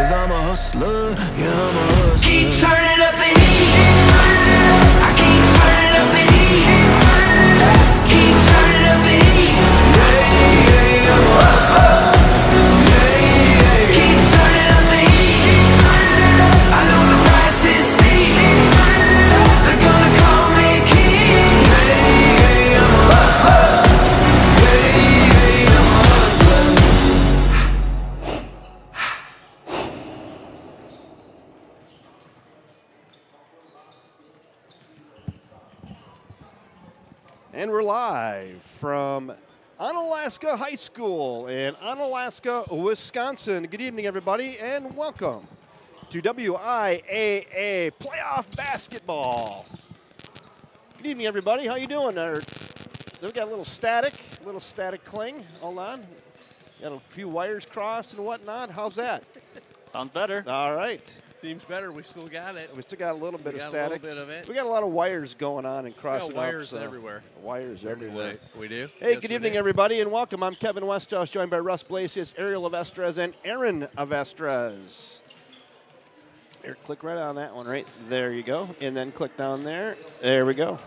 'cause I'm a hustler, yeah, I'm a hustler. Keep turning up the heat. I keep turning up the heat. Keep turning up the heat. Yeah, I'm a hustler. Keep turning up the heat. I know the price is steep. They're gonna call me king. I'm a hustler. I'm a hustler. And we're live from Onalaska High School in Onalaska, Wisconsin. Good evening, everybody, and welcome to WIAA Playoff Basketball. Good evening, everybody. How you doing? We've got a little static cling. Hold on. Got a few wires crossed and whatnot. How's that? Sounds better. All right. Seems better. We still got it. We still got a little bit of static. A little bit of it. We got a lot of wires going on and crossing wires up, so everywhere. Wires everywhere. We do. Hey, Yes, good we evening, do. everybody, and welcome. I'm Kevin Westhouse, joined by Russ Blasius, Ariel Avestras, and Aaron Avestras. Here, click right on that one, right there you go, and then click down there. There we go.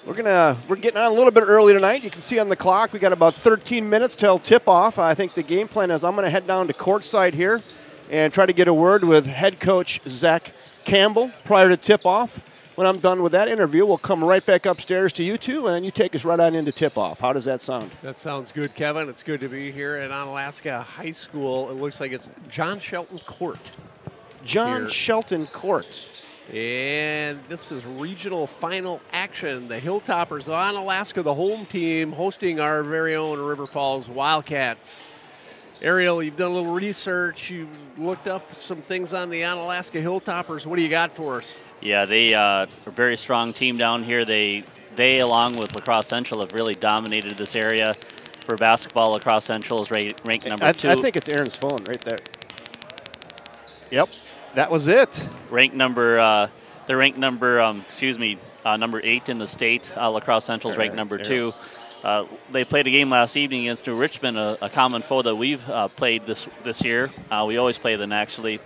We're getting on a little bit early tonight. You can see on the clock we got about 13 minutes till tip-off. I think the game plan is I'm going to head down to courtside here and try to get a word with head coach Zach Campbell prior to tip-off. When I'm done with that interview, we'll come right back upstairs to you two, and then you take us right on into tip-off. How does that sound? That sounds good, Kevin. It's good to be here at Onalaska High School. It looks like it's John Shelton Court. John Here. Shelton Court. And this is regional final action. The Hilltoppers of Onalaska, the home team, hosting our very own River Falls Wildcats. Ariel, you've done a little research. You've looked up some things on the Onalaska Hilltoppers. What do you got for us? Yeah, they are a very strong team down here. They along with La Crosse Central, have really dominated this area. For basketball, La Crosse Central is ranked number 2. I think it's Aaron's phone right there. Yep, that was it. They're ranked number 8 in the state. La Crosse Central is ranked number 2. They played a game last evening against New Richmond, a common foe that we've played this year. We always play them, actually.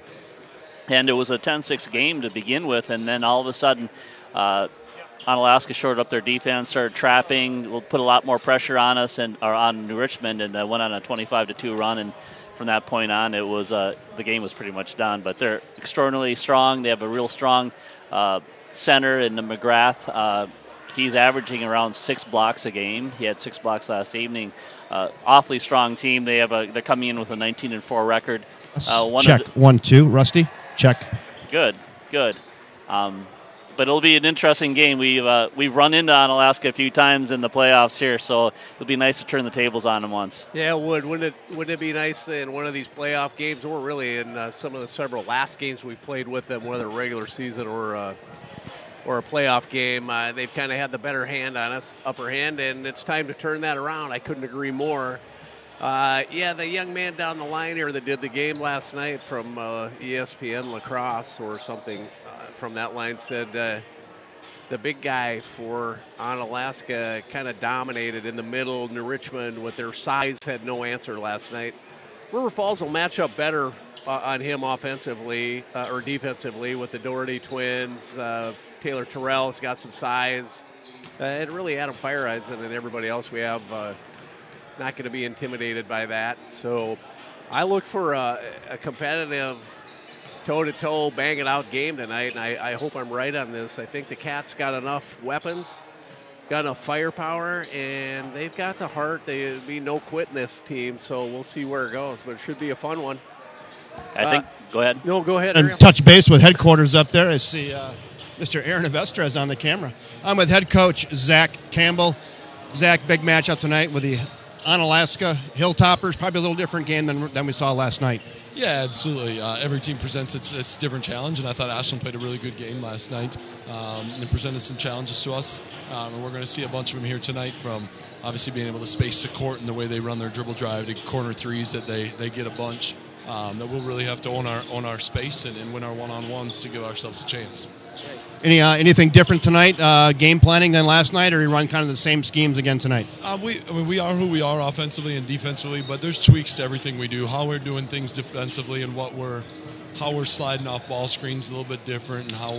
And it was a 10-6 game to begin with, and then all of a sudden, Onalaska shored up their defense, started trapping, put a lot more pressure on us or on New Richmond, and went on a 25-2 run. And from that point on, it was the game was pretty much done. But they're extraordinarily strong. They have a real strong center in the McGrath. He's averaging around 6 blocks a game. He had 6 blocks last evening. Awfully strong team. They're coming in with a 19-4 record. Check 1-2, Rusty. Check. Good. But it'll be an interesting game. We've run into Onalaska a few times in the playoffs here, so it'll be nice to turn the tables on them once. Yeah, it would. Wouldn't it be nice in one of these playoff games, or really in some of the several last games we played with them, whether regular season or a playoff game, they've kind of had the better hand on us, upper hand, and it's time to turn that around. I couldn't agree more. Yeah, the young man down the line here that did the game last night from ESPN Lacrosse or something from that line said the big guy for Onalaska kind of dominated in the middle. New Richmond, with their size, had no answer last night. River Falls will match up better on him offensively or defensively with the Doherty twins. Taylor Terrell has got some size. And really Adam Fireeisen and everybody else we have not going to be intimidated by that. So I look for a competitive toe-to-toe, bang-it-out game tonight, and I hope I'm right on this. I think the Cats got enough weapons, got enough firepower, and they've got the heart. There'll be no quitting this team, so we'll see where it goes. But it should be a fun one. I think. Go ahead. No, go ahead. And Ariel. touch base with headquarters up there. I see Mr. Aaron Avestras on the camera. I'm with head coach Zach Campbell. Zach, big matchup tonight with the Onalaska Hilltoppers. Probably a little different game than we saw last night. Yeah, absolutely. Every team presents its different challenge, and I thought Ashland played a really good game last night. They presented some challenges to us, and we're going to see a bunch of them here tonight, from obviously being able to space the court and the way they run their dribble drive to corner threes that they get a bunch. that we'll really have to own our space and win our one-on-ones to give ourselves a chance. Anything different tonight, game planning than last night, or you run kind of the same schemes again tonight? We are who we are offensively and defensively, but there's tweaks to everything we do. How we're doing things defensively and how we're sliding off ball screens a little bit different, and how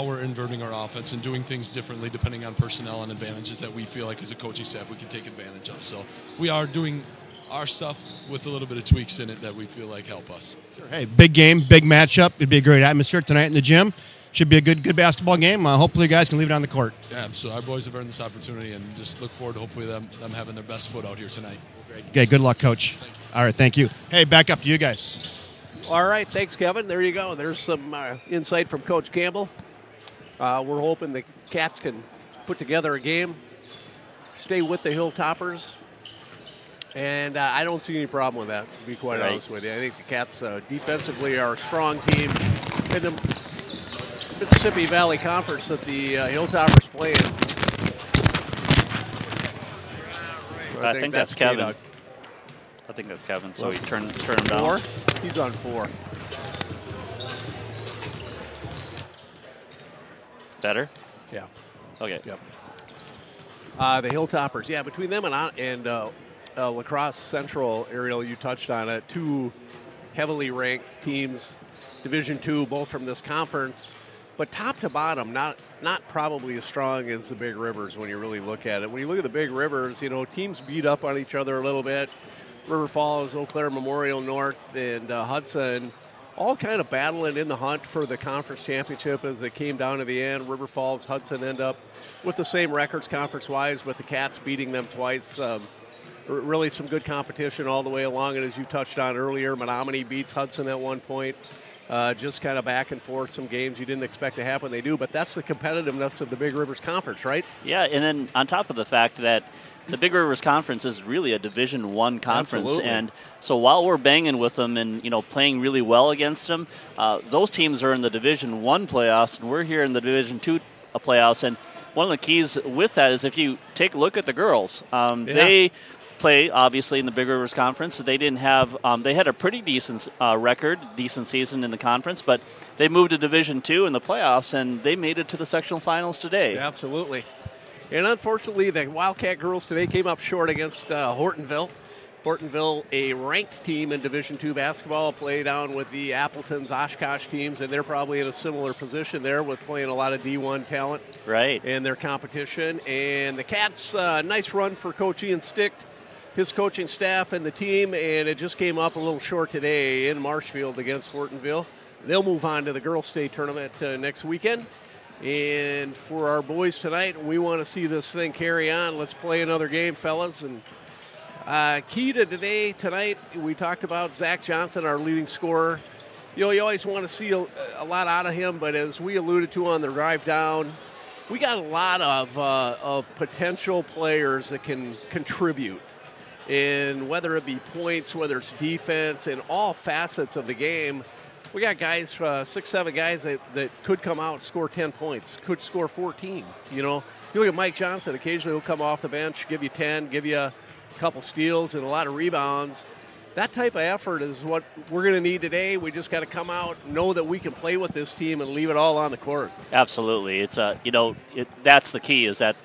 we're inverting our offense and doing things differently depending on personnel and advantages that we feel like as a coaching staff we can take advantage of. So we are doing our stuff with a little bit of tweaks in it that we feel like help us. Sure. Hey, big game, big matchup. It'd be a great atmosphere tonight in the gym. Should be a good basketball game. Hopefully you guys can leave it on the court. Yeah, so our boys have earned this opportunity, and just look forward to hopefully them having their best foot out here tonight. Okay, good luck, Coach. All right, thank you. Hey, back up to you guys. All right, thanks, Kevin. There you go. There's some insight from Coach Campbell. We're hoping the Cats can put together a game, stay with the Hilltoppers, and I don't see any problem with that, to be quite honest with you. I think the Cats defensively are a strong team. In the Mississippi Valley Conference that the Hilltoppers play in. I think that's Kevin. I think that's Kevin, so we turn him down. 4? He's on 4. Better? Yeah. Okay. Yep. The Hilltoppers, yeah, between them and La Crosse Central, Ariel, you touched on it, 2 heavily ranked teams, Division II, both from this conference. But top to bottom, not probably as strong as the Big Rivers when you really look at it. When you look at the Big Rivers, teams beat up on each other a little bit. River Falls, Eau Claire Memorial North, and Hudson, all kind of battling in the hunt for the conference championship as it came down to the end. River Falls, Hudson end up with the same records conference-wise, with the Cats beating them twice. Really some good competition all the way along. And as you touched on earlier, Menominee beats Hudson at one point. Just kind of back and forth, some games you didn't expect to happen, they do. But that's the competitiveness of the Big Rivers Conference, right? Yeah, and then on top of the fact that the Big Rivers Conference is really a Division I conference. Absolutely. And so while we're banging with them and, playing really well against them, those teams are in the Division I playoffs, and we're here in the Division II playoffs. And one of the keys with that is if you take a look at the girls, they play obviously in the Big Rivers Conference. They didn't have they had a pretty decent record, decent season in the conference, but they moved to Division II in the playoffs, and they made it to the sectional finals today. Yeah, absolutely. And unfortunately, the Wildcat girls today came up short against Hortonville. Hortonville, a ranked team in Division II basketball, play down with the Appleton's Oshkosh teams, and they're probably in a similar position there with playing a lot of D1 talent in their competition. And the Cats, nice run for Coach Ian Stick, his coaching staff and the team, and it just came up a little short today in Marshfield against Hortonville. They'll move on to the girls' state tournament next weekend. And for our boys tonight, we want to see this thing carry on. Let's play another game, fellas. And key to tonight, we talked about Zach Johnson, our leading scorer. You always want to see a lot out of him, but as we alluded to on the drive down, we got a lot of potential players that can contribute. And whether it be points, whether it's defense, in all facets of the game, we got guys, 6-7 guys that could come out and score 10 points, could score 14. You look at Mike Johnson, occasionally he'll come off the bench, give you 10, give you a couple steals and a lot of rebounds. That type of effort is what we're going to need today. We just got to come out, know that we can play with this team and leave it all on the court. Absolutely. It's that's the key, is that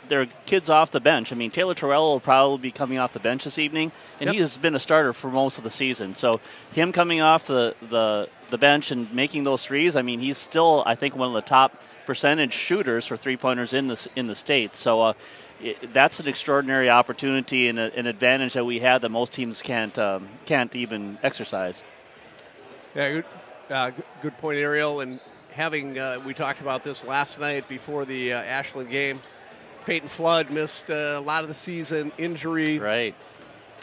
there are kids off the bench. I mean, Taylor Terrell will probably be coming off the bench this evening, and he has been a starter for most of the season. So him coming off the bench and making those threes, I mean, he's still, I think, one of the top percentage shooters for three-pointers in the state. So that's an extraordinary opportunity and an advantage that we have that most teams can't even exercise. Yeah, good point, Ariel. And having we talked about this last night before the Ashland game. Peyton Flood missed a lot of the season, injury. Right.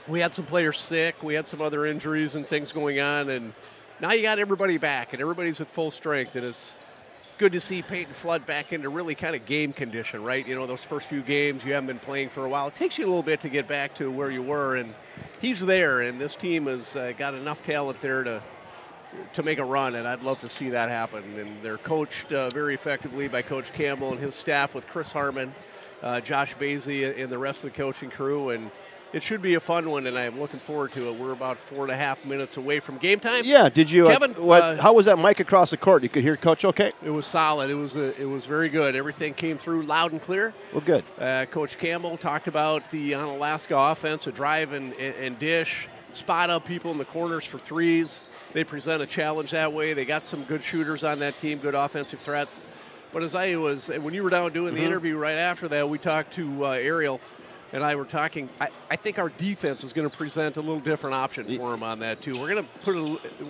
We had some players sick. We had some other injuries and things going on. And now you got everybody back, and everybody's at full strength. And it's good to see Peyton Flood back into really kind of game condition, right? Those first few games you haven't been playing for a while. It takes you a little bit to get back to where you were. And he's there, and this team has got enough talent there to make a run, and I'd love to see that happen. And they're coached very effectively by Coach Campbell and his staff with Chris Harmon, Josh Basie, and the rest of the coaching crew. And it should be a fun one, and I'm looking forward to it. We're about 4.5 minutes away from game time. Yeah, did you? Kevin, how was that mic across the court? You could hear Coach okay? It was solid. It was very good. Everything came through loud and clear. Well, good. Coach Campbell talked about the Onalaska offense, a drive and dish, spot up people in the corners for threes. They present a challenge that way. They got some good shooters on that team, good offensive threats. But when you were down doing the interview right after that, we talked to Ariel, and I were talking. I think our defense is going to present a little different option for them on that too. We're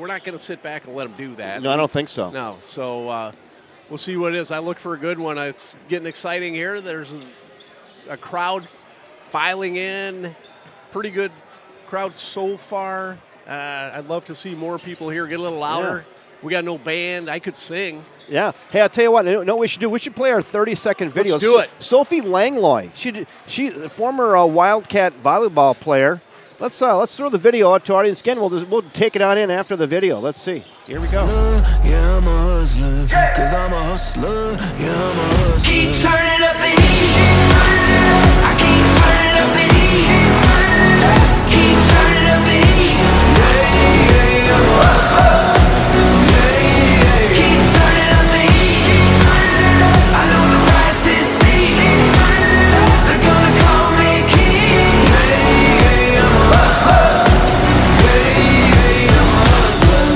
not going to sit back and let them do that. No, I don't think so. No, so we'll see what it is. I look for a good one. It's getting exciting here. There's a crowd filing in, pretty good crowd so far. I'd love to see more people here get a little louder. Yeah. We got no band. I could sing. Yeah. Hey, I'll tell you what. You know what we should do? We should play our 30-second video. Let's do it. Sophie Langlois. She's a former Wildcat volleyball player. Let's throw the video out to our audience again. We'll take it on in after the video. Let's see. Here we go. Yeah, I'm a hustler. Cause I'm a hustler. Yeah, I'm a hustler. Keep turning up the heat. I keep turning up the heat. Keep turning up the heat. Yeah, I'm a hustler. Keep turning up the heat. I know the price is steep. They're gonna call me king. Yeah, I'm a hustler. Yeah, I'm a hustler.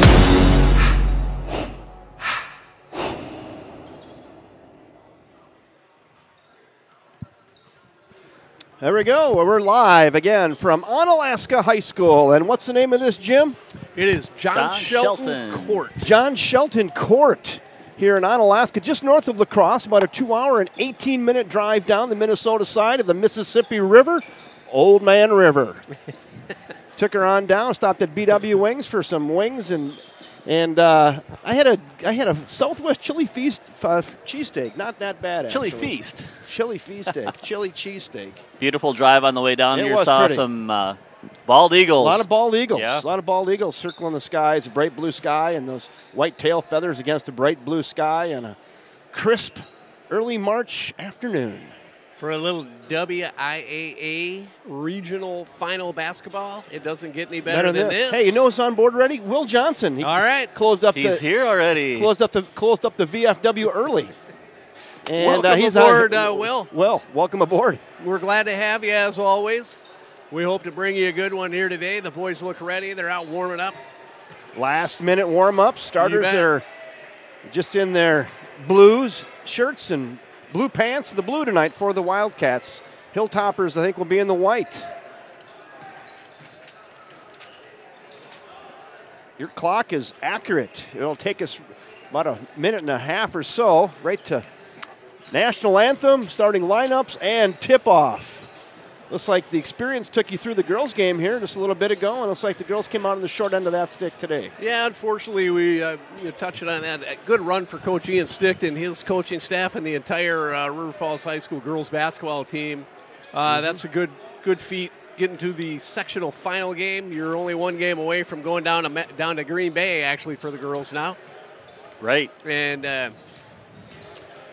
There we go. We're live again from Onalaska High School. And what's the name of this gym? It is John Shelton Court. John Shelton Court here in Onalaska, just north of La Crosse, about a 2-hour and 18-minute drive down the Minnesota side of the Mississippi River, Old Man River. Took her on down, stopped at BW Wings for some wings, and I had a Southwest chili feast cheesesteak. Not that bad. Chili actually. feast. Chili feast steak. Chili cheesesteak. Beautiful drive on the way down It here. was Saw pretty. some bald eagles. A lot of bald eagles. Yeah. A lot of bald eagles circling the skies, a bright blue sky, and those white tail feathers against a bright blue sky, and a crisp early March afternoon. For a little WIAA regional final basketball, it doesn't get any better than this. Hey, you know who's on board already? Will Johnson. He All right. closed up He's here already. Closed up the VFW early. And Welcome he's aboard, on. Will. Well, welcome aboard. We're glad to have you, as always. We hope to bring you a good one here today. The boys look ready. They're out warming up. Last minute warm up. Starters bet. are just in their blues shirts and blue pants. The blue tonight for the Wildcats. Hilltoppers, I think, will be in the white. Your clock is accurate. It'll take us about a minute and a half or so, right to national anthem, starting lineups, and tip-off. Looks like the experience took you through the girls' game here just a little bit ago, and looks like the girls came out on the short end of that stick today. Yeah, unfortunately, we touched on that. A good run for Coach Ian Stickton, his coaching staff, and the entire River Falls High School girls basketball team. That's a good feat. Getting to the sectional final game. You're only one game away from going down to Green Bay, actually, for the girls now. Right. And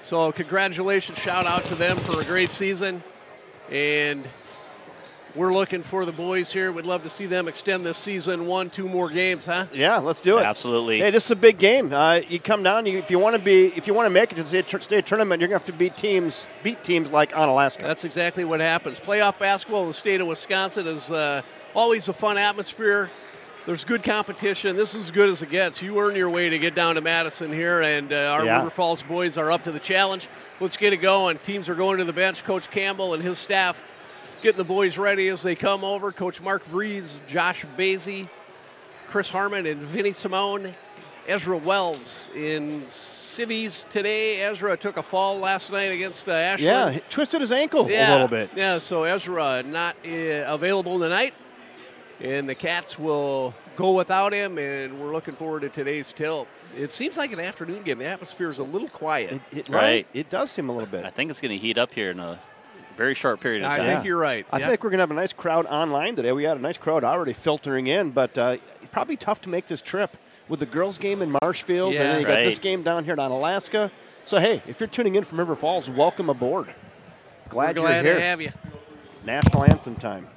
so congratulations, shout out to them for a great season. And we're looking for the boys here. We'd love to see them extend this season 1-2 more games, huh? Yeah, let's do it. Absolutely. Hey, this is a big game. You come down. If you want to make it to the state tournament, you're gonna have to beat teams like Onalaska. That's exactly what happens. Playoff basketball in the state of Wisconsin is always a fun atmosphere. There's good competition. This is as good as it gets. You earn your way to get down to Madison here, and our River Falls boys are up to the challenge. Let's get it going. Teams are going to the bench. Coach Campbell and his staff getting the boys ready as they come over. Coach Mark Vrees, Josh Basie, Chris Harmon, and Vinny Simone. Ezra Wells in cities today. Ezra took a fall last night against Ashland. Yeah, he twisted his ankle a little bit. Yeah, so Ezra not available tonight. And the Cats will go without him, and we're looking forward to today's tilt. It seems like an afternoon game. The atmosphere is a little quiet. Right. It does seem a little bit. I think it's going to heat up here in a very short period of time. I think you're right. I think we're going to have a nice crowd online today. We had a nice crowd already filtering in, but probably tough to make this trip with the girls' game in Marshfield, and then you got this game down here in Onalaska. So, hey, if you're tuning in from River Falls, welcome aboard. Glad you're here. to have you. National anthem time.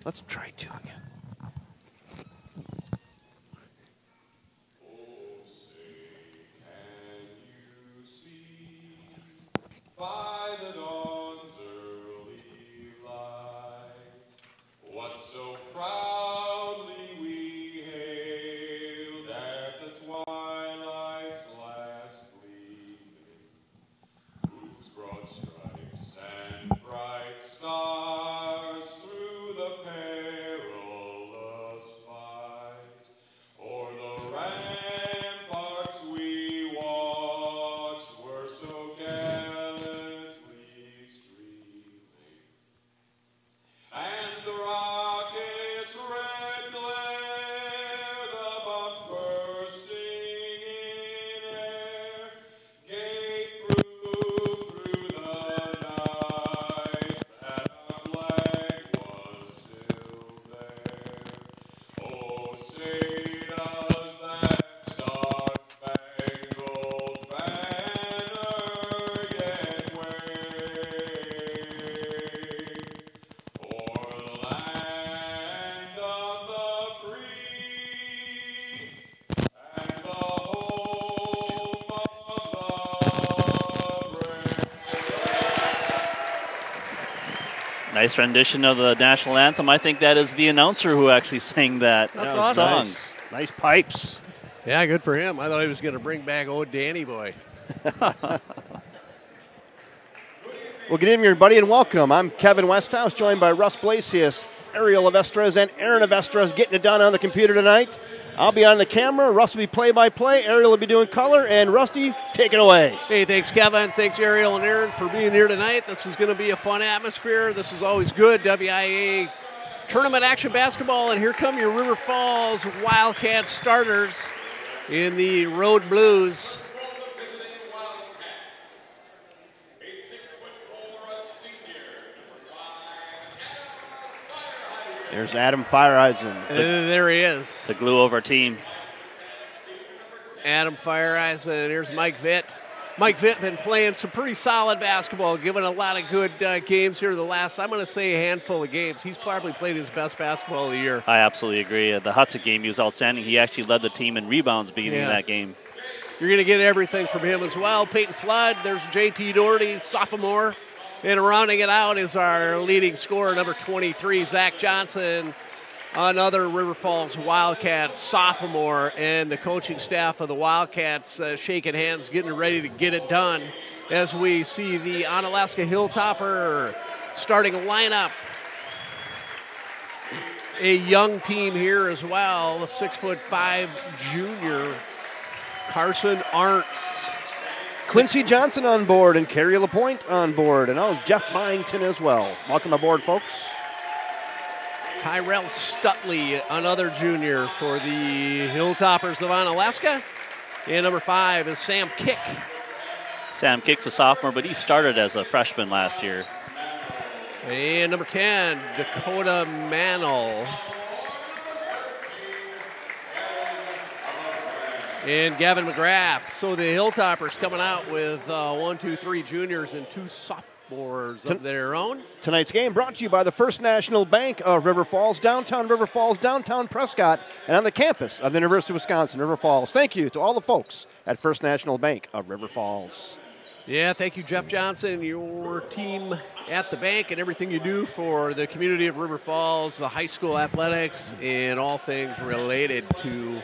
Let's try 2 again. By the dawn's early light, what so proudly we hailed at the twilight's last gleaming, whose broad stripes and bright stars through the perilous fight, o'er the ramparts we watched were so gallantly streaming, and the rocket's red glare, the bombs bursting in air, gave proof through the night that our flag was still there. Oh, say does that star-spangled banner yet wave o'er the land of the free and the home of the brave? Nice rendition of the national anthem. I think that is the announcer who actually sang that That's song. Nice. Nice pipes. Yeah, good for him. I thought he was going to bring back old Danny Boy. Well, good evening, everybody, and welcome. I'm Kevin Westhouse, joined by Russ Blasius, Ariel Avestras, and Aaron Avestras getting it done on the computer tonight. I'll be on the camera. Russ will be play-by-play. Ariel will be doing color, and Rusty, take it away. Hey, thanks, Kevin. Thanks, Ariel and Aaron, for being here tonight. This is going to be a fun atmosphere. This is always good. WIAA tournament action basketball, and here come your River Falls Wildcats starters in the Road Blues. There's Adam Fireeisen. There he is. The glue of our team. Adam Fireeisen, and here's Mike Vitt. Mike Vitt been playing some pretty solid basketball, giving a lot of good games here the last, I'm going to say, a handful of games. He's probably played his best basketball of the year. I absolutely agree. The Hudson game, he was outstanding. He actually led the team in rebounds beginning of that game. You're going to get everything from him as well. Peyton Flood, there's JT Doherty, sophomore. And rounding it out is our leading scorer, number 23, Zach Johnson, another River Falls Wildcats sophomore, and the coaching staff of the Wildcats shaking hands, getting ready to get it done as we see the Onalaska Hilltopper starting lineup. A young team here as well, a 6'5" junior, Carson Arntz. Quincy Johnson on board and Carrie LaPointe on board, and now Jeff Byington as well. Welcome aboard, folks. Tyrell Stutley, another junior for the Hilltoppers of Onalaska. And number 5 is Sam Kick. Sam Kick's a sophomore, but he started as a freshman last year. And number 10, Dakota Mantle. And Gavin McGrath. So the Hilltoppers coming out with 1, 2, 3 juniors and 2 sophomores of their own. Tonight's game brought to you by the First National Bank of River Falls, downtown Prescott, and on the campus of the University of Wisconsin, River Falls. Thank you to all the folks at First National Bank of River Falls. Yeah, thank you, Jeff Johnson, your team at the bank, and everything you do for the community of River Falls, the high school athletics, and all things related to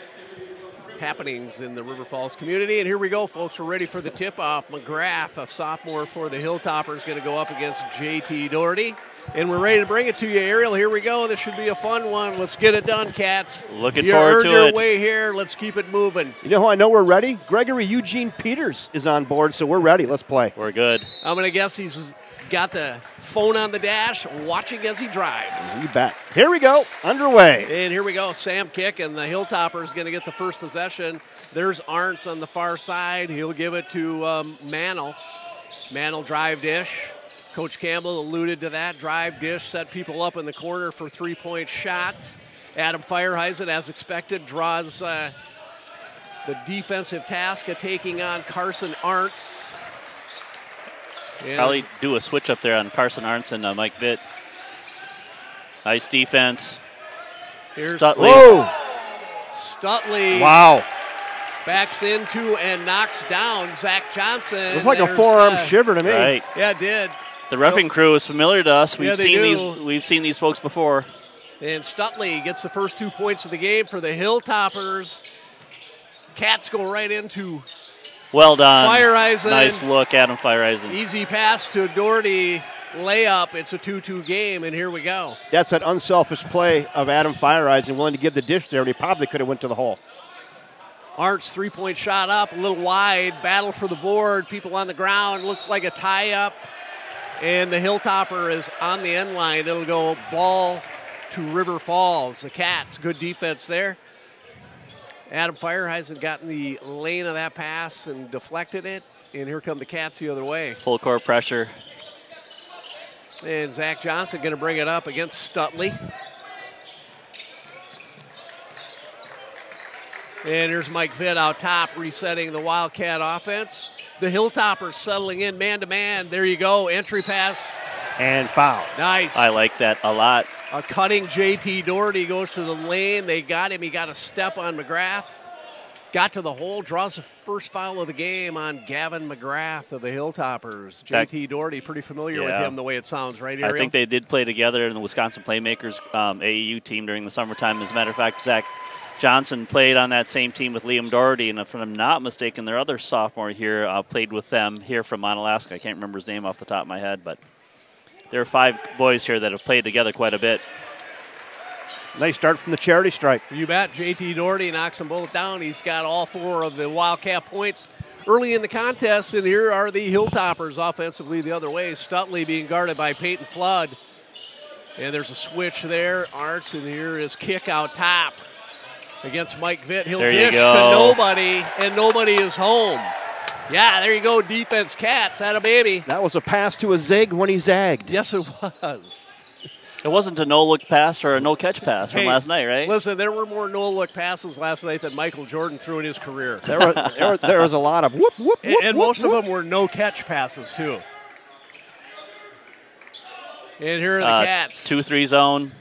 happenings in the River Falls community. And here we go, folks. We're ready for the tip-off. McGrath, a sophomore for the Hilltoppers, going to go up against JT Doherty. And we're ready to bring it to you, Ariel. Here we go. This should be a fun one. Let's get it done, Cats. Looking forward to it. You earned your way here. Let's keep it moving. You know who I know we're ready? Gregory Eugene Peters is on board, so we're ready. Let's play. We're good. I'm going to guess he's got the phone on the dash, watching as he drives. You bet. Here we go. Underway. And here we go. Sam Kick, and the Hilltoppers going to get the first possession. There's Arntz on the far side. He'll give it to Mantle. Mantle drive dish. Coach Campbell alluded to that. Drive dish, set people up in the corner for three-point shots. Adam Fireeisen, as expected, draws the defensive task of taking on Carson Arntz. And Probably do a switch up there on Carson Arntz and Mike Vitt. Nice defense. Here's Stutley. Whoa! Stutley Wow. backs into and knocks down Zach Johnson. Looks like a There's, forearm shiver to me. Right. Yeah, it did. The roughing crew is familiar to us. Yeah, We've they seen do. We've seen these folks before. And Stutley gets the first 2 points of the game for the Hilltoppers. Cats go right into Well done. Fireisen. Nice look, Adam Fireisen. easy pass to Doherty. Layup. It's a 2-2 game, and here we go. That's that unselfish play of Adam Fireisen, willing to give the dish there, and he probably could have went to the hole. Arndt's three-point shot up, a little wide. Battle for the board. People on the ground. Looks like a tie-up. And the Hilltopper is on the end line. It'll go ball to River Falls. The Cats, good defense there. Adam Fireisen got in the lane of that pass and deflected it. And here come the Cats the other way. Full court pressure. And Zach Johnson going to bring it up against Stutley. And here's Mike Vitt out top, resetting the Wildcat offense. The Hilltoppers settling in man-to-man. There you go, entry pass. And foul. Nice. I like that a lot. A cutting J.T. Doherty goes to the lane. They got him. He got a step on McGrath. Got to the hole, draws the first foul of the game on Gavin McGrath of the Hilltoppers. J.T. Doherty, pretty familiar with him the way it sounds, right, Ariel? I think they did play together in the Wisconsin Playmakers AAU team during the summertime. As a matter of fact, Zach Johnson played on that same team with Liam Doherty, and if I'm not mistaken, their other sophomore here played with them here from Onalaska. I can't remember his name off the top of my head, but there are 5 boys here that have played together quite a bit. Nice start from the charity stripe. You bet. J.T. Doherty knocks them both down. He's got all 4 of the Wildcat points early in the contest, and here are the Hilltoppers offensively the other way. Stutley being guarded by Peyton Flood. And there's a switch there. Arts, and here is kick out top against Mike Vitt. He'll dish to nobody, and nobody is home. Yeah, there you go, defense Cats. Had a baby. That was a pass to a zig when he zagged. Yes, it was. It wasn't a no-look pass or a no-catch pass from last night, right? Listen, there were more no-look passes last night than Michael Jordan threw in his career. There was a lot of whoop, whoop, whoop, And whoop, most whoop. of them were no-catch passes, too. And here are the Cats. 2-3 zone.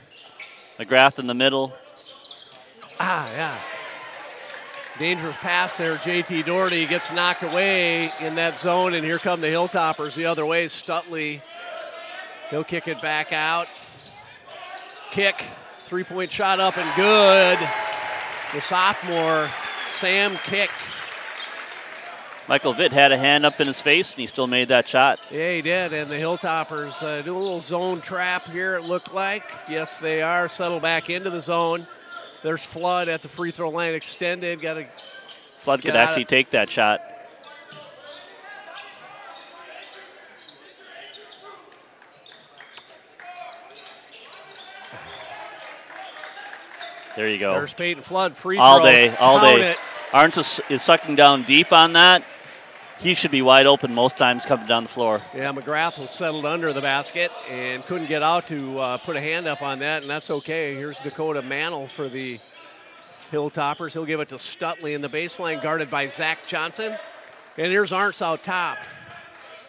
McGrath in the middle. Yeah. Dangerous pass there. J.T. Doherty gets knocked away in that zone, and here come the Hilltoppers the other way. Stutley, he'll kick it back out. Kick, three-point shot up and good. The sophomore, Sam Kick. Michael Vitt had a hand up in his face, and he still made that shot. Yeah, he did, and the Hilltoppers do a little zone trap here, it looked like. Yes, they are. Settle back into the zone. There's Flood at the free throw line extended. Flood could actually take that shot. There you go. There's Peyton Flood, free throw. All day. It. Arntz is sucking down deep on that. He should be wide open most times coming down the floor. Yeah, McGrath was settled under the basket and couldn't get out to put a hand up on that, and that's okay. Here's Dakota Mantle for the Hilltoppers. He'll give it to Stutley in the baseline, guarded by Zach Johnson. And here's Arntz out top.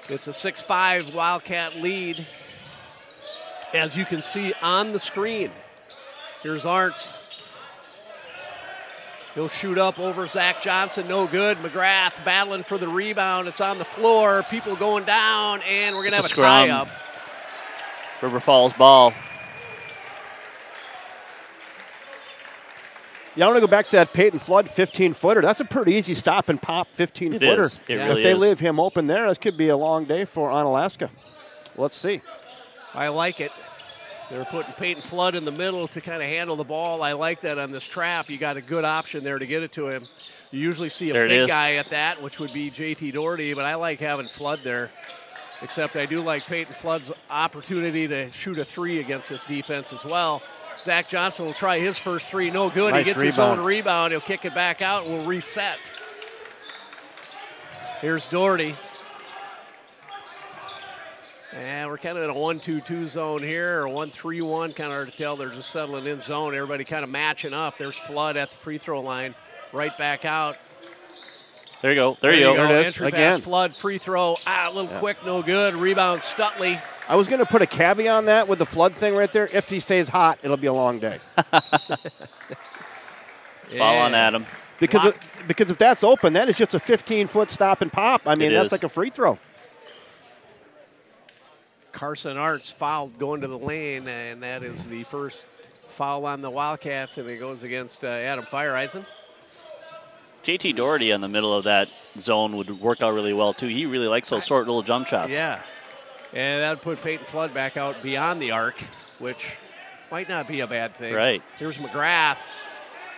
It's a 6-5 Wildcat lead, as you can see on the screen. Here's Arntz. He'll shoot up over Zach Johnson, no good. McGrath battling for the rebound. It's on the floor. People going down, and we're going to have a tie-up. River Falls ball. Yeah, I want to go back to that Peyton Flood 15-footer. That's a pretty easy stop and pop 15-footer. It really if they is. leave him open there, this could be a long day for Onalaska. Let's see. I like it. They're putting Peyton Flood in the middle to kind of handle the ball. I like that on this trap. You got a good option there to get it to him. You usually see a big guy at that, which would be J.T. Doherty, but I like having Flood there. Except I do like Peyton Flood's opportunity to shoot a three against this defense as well. Zach Johnson will try his first three. No good. Nice He gets rebound. his own rebound. He'll kick it back out and we'll reset. Here's Doherty. And we're kind of in a 1-2-2 zone here, or 1-3-1. Kind of hard to tell. They're just settling in zone. Everybody kind of matching up. There's Flood at the free throw line. Right back out. There you go. There you go. There it is. Entry Again. pass, Flood, free throw. A little quick, no good. Rebound, Stutley. I was going to put a caveat on that with the flood thing right there. If he stays hot, it'll be a long day. Ball on Adam. Because if that's open, that is just a 15-foot stop and pop. I mean, that's like a free throw. Carson Arts fouled going to the lane, and that is the first foul on the Wildcats, and it goes against Adam Feiereisen. JT Doherty in the middle of that zone would work out really well, too. He really likes those short little jump shots. Yeah. And that would put Peyton Flood back out beyond the arc, which might not be a bad thing. Right. Here's McGrath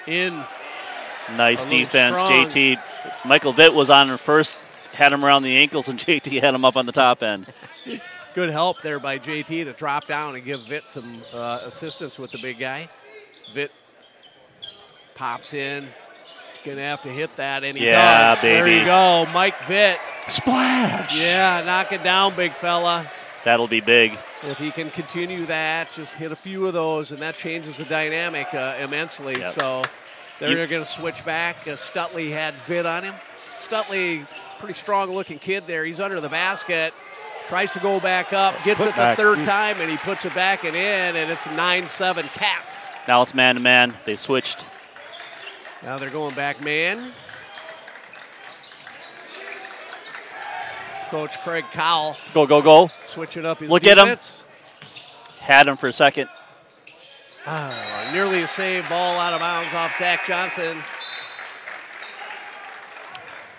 in. Nice defense, JT. Michael Vitt was on him first, had him around the ankles, and JT had him up on the top end. Good help there by JT to drop down and give Vitt some assistance with the big guy. Vitt pops in. Going to have to hit that, and he does. Baby. There you go, Mike Vitt. Splash! Yeah, knock it down, big fella. That'll be big. If he can continue that, just hit a few of those, and that changes the dynamic immensely. Yep. So they're going to switch back. Stutley had Vitt on him. Stutley, pretty strong-looking kid there. He's under the basket. Tries to go back up, gets it the third time, and he puts it back and in, and it's 9-7 Cats. Now it's man-to-man. They switched. Now they're going back man. Coach Craig Cowell. Go, go, go. Switching up his Look defense. at him. Had him for a second. Nearly a save. Ball out of bounds off Zach Johnson.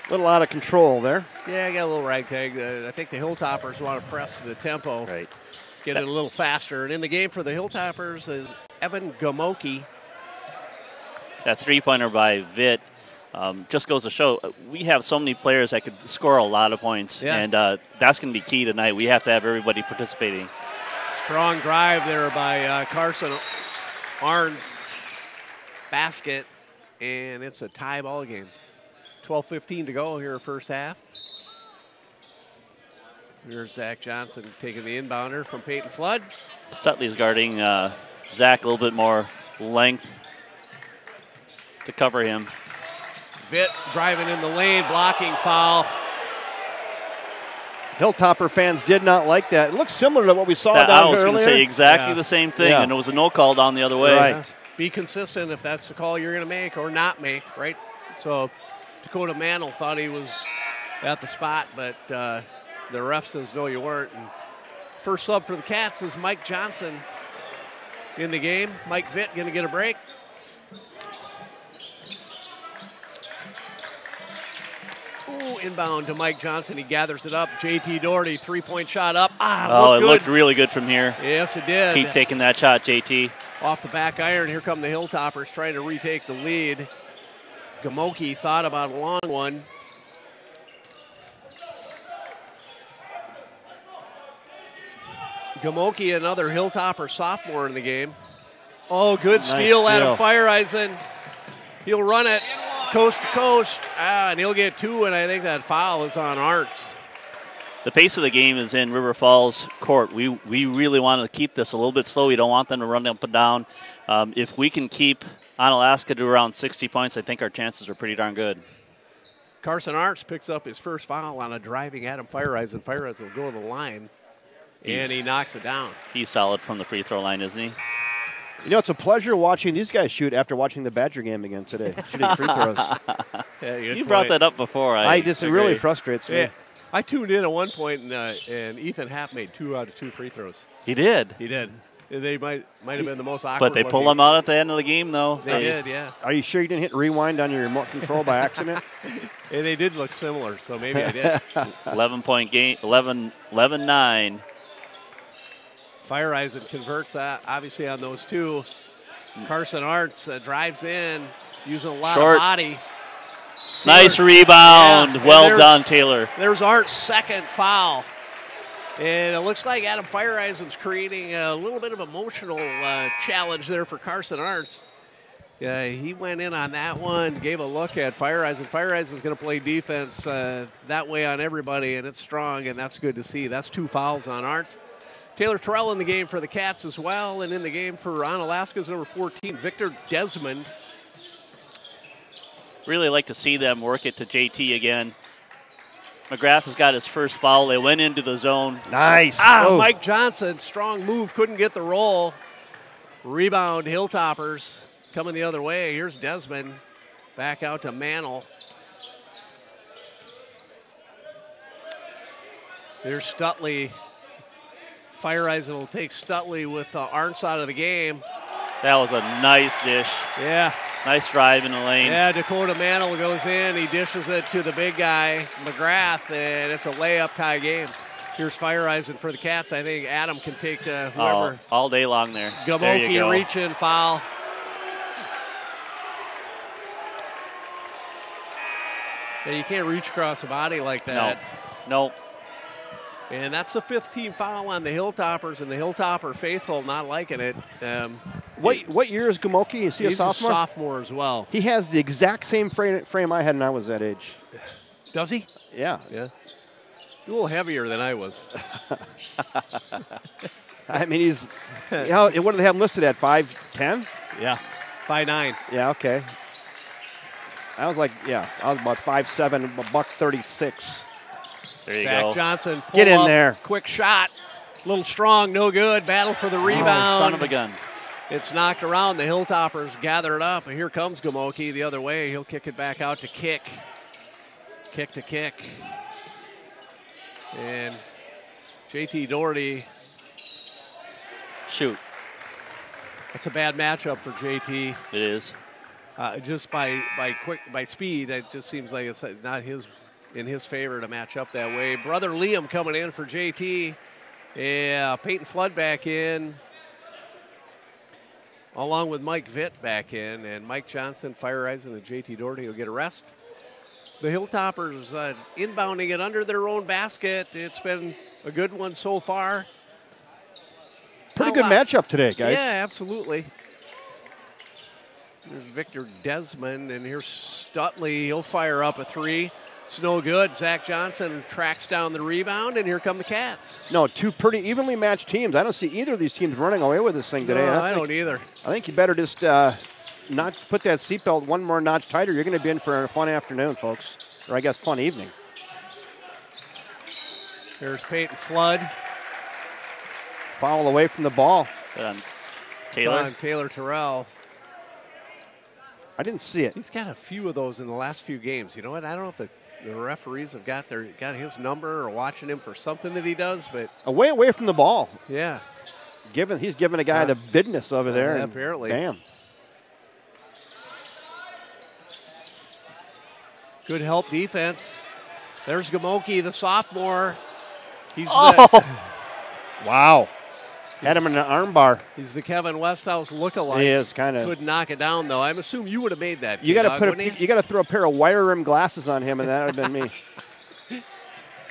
A little out of control there. Yeah, I got a little ragtag. I think the Hilltoppers want to press the tempo. Right. Get it a little faster. And in the game for the Hilltoppers is Evan Gamoki. That three-pointer by Vitt just goes to show we have so many players that could score a lot of points, and that's going to be key tonight. We have to have everybody participating. Strong drive there by Carson Arns. Basket, and it's a tie ball game. 12:15 to go here first half. Here's Zach Johnson taking the inbounder from Peyton Flood. Stutley's guarding Zach a little bit more length to cover him. Vitt driving in the lane, blocking foul. Hilltopper fans did not like that. It looks similar to what we saw I down was here going to earlier. say exactly the same thing, and it was a no call down the other way. Right. Be consistent if that's the call you're going to make or not make, right? So Dakota Mantle thought he was at the spot, but the ref says, no, you weren't. And first sub for the Cats is Mike Johnson in the game. Mike Vitt going to get a break. Ooh, inbound to Mike Johnson. He gathers it up. JT Doherty, three-point shot up. It looked really good from here. Yes, it did. Keep taking that shot, JT. Off the back iron, here come the Hilltoppers trying to retake the lead. Gamoki thought about a long one. Gamoki, another Hilltopper sophomore in the game. Oh, good steal, Adam Feiereisen. He'll run it coast to coast, and he'll get two, and I think that foul is on Arts. The pace of the game is in River Falls court. We really want to keep this a little bit slow. We don't want them to run up and down. If we can keep Onalaska to around 60 points, I think our chances are pretty darn good. Carson Arts picks up his first foul on a driving Adam Feiereisen. Feiereisen will go to the line, and he knocks it down. He's solid from the free throw line, isn't he? You know, it's a pleasure watching these guys shoot after watching the Badger game again today, shooting free throws. You brought that up before. It really frustrates me. Yeah. I tuned in at one point, and Ethan Happ made 2 out of 2 free throws. He did. He did. They might have been the most awkward. But they pulled him out at the end of the game, though. They did, yeah. Are you sure you didn't hit rewind on your remote control by accident? And they did look similar, so maybe I did. 11-point game, 11-9. Feiereisen converts, obviously, on those two. Carson Arts drives in, using a lot of body. Nice rebound. Well done, Taylor. There's Art's second foul. And it looks like Adam Feiereisen's creating a little bit of emotional challenge there for Carson Arts. He went in on that one, gave a look at Feiereisen. Feiereisen's going to play defense that way on everybody, and it's strong, and that's good to see. That's 2 fouls on Arts. Taylor Terrell in the game for the Cats as well, and in the game for Onalaska's number 14, Victor Desmond. Really like to see them work it to JT again. McGrath has got his first foul. They went into the zone. Nice. Ah, Mike Johnson, strong move, couldn't get the roll. Rebound, Hilltoppers coming the other way. Here's Desmond, back out to Mantle. There's Stutley. Fire Eisen will take Stutley with Arntz out of the game. That was a nice dish. Yeah. Nice drive in the lane. Yeah, Dakota Mantle goes in. He dishes it to the big guy, McGrath, and it's a layup tie game. Here's Fire Eisen for the Cats. I think Adam can take whoever. Oh, all day long there. There you Gamoki go. reaching, foul. Yeah, you can't reach across the body like that. No. And that's the 5th team foul on the Hilltoppers, and the Hilltopper faithful not liking it. What year is Gamoki? Is he He's a sophomore? a sophomore as well. He has the exact same frame I had when I was that age. Does he? Yeah. Yeah. A little heavier than I was. I mean, he's, what do they have him listed at, 5'10"? Yeah. 5'9". Yeah, okay. I was about 5'7", $136. There you Zach go. Johnson, pull Get in up, there. quick shot. A little strong, no good. Battle for the rebound. Oh, son of a gun. It's knocked around. The Hilltoppers gather it up. And here comes Gamoki the other way. He'll kick it back out to Kick. Kick to Kick. And JT Doherty. Shoot. That's a bad matchup for JT. It is. Just by speed, it just seems like it's not in his favor to match up that way. Brother Liam coming in for JT. Yeah, Peyton Flood back in, along with Mike Vitt back in, and Mike Johnson, Fire Eisen, and JT Doherty will get a rest. The Hilltoppers inbounding it under their own basket. It's been a good one so far. Pretty good matchup today, guys. Yeah, absolutely. There's Victor Desmond, and here's Stutley. He'll fire up a three. It's no good. Zach Johnson tracks down the rebound, and here come the Cats. No, two pretty evenly matched teams. I don't see either of these teams running away with this thing today. No, I don't either. I think you better just not put that seatbelt one more notch tighter. You're going to be in for a fun afternoon, folks. Or I guess fun evening. There's Peyton Flood. Foul away from the ball. Taylor? On Taylor Terrell. I didn't see it. He's got a few of those in the last few games. You know what? I don't know if the referees have got his number or watching him for something that he does, but Away from the ball. yeah. He's giving a guy the business over there. Yeah, and apparently. Bam. Good help defense. There's Gamoki, the sophomore. He's Wow. Had him in an arm bar. he's the Kevin Westhouse lookalike. He is kind of. Could knock it down though. I'm assuming you would have made that. You got to K-Dog, put wouldn't you got to throw a pair of wire rim glasses on him, and that would have been me.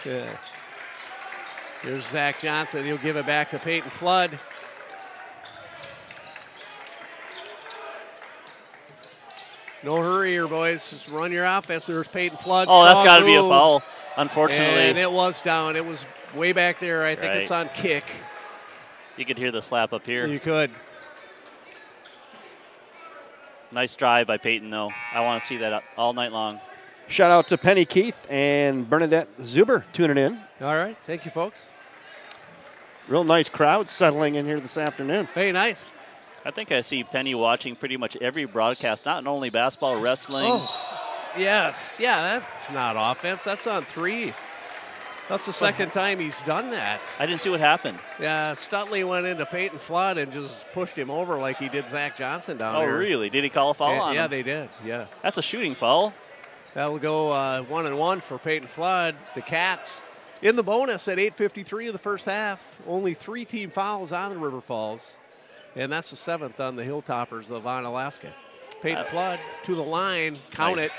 Yeah. Here's Zach Johnson. He'll give it back to Peyton Flood. No hurry here, boys. Just run your offense. There's Peyton Flood. Oh, that's got to Strong be a move. foul, unfortunately. And it was down. It was way back there. I think it's on Kick. You could hear the slap up here. You could. Nice drive by Peyton, though. I want to see that all night long. Shout out to Penny Keith and Bernadette Zuber tuning in. All right. Thank you, folks. Real nice crowd settling in here this afternoon. Hey, nice. I think I see Penny watching pretty much every broadcast, not only basketball, wrestling. Oh, yes. Yeah, that's not offense. That's on three. That's the second time he's done that. I didn't see what happened. Yeah, Stutley went into Peyton Flood and just pushed him over like he did Zach Johnson down Oh, there. really? Did he call a foul on him? Yeah, they did. Yeah. That's a shooting foul. That'll go 1-1 for Peyton Flood. The Cats in the bonus at 8:53 of the first half. Only 3 team fouls on the River Falls. And that's the 7th on the Hilltoppers of Onalaska. Peyton Flood to the line. Count Nice. it.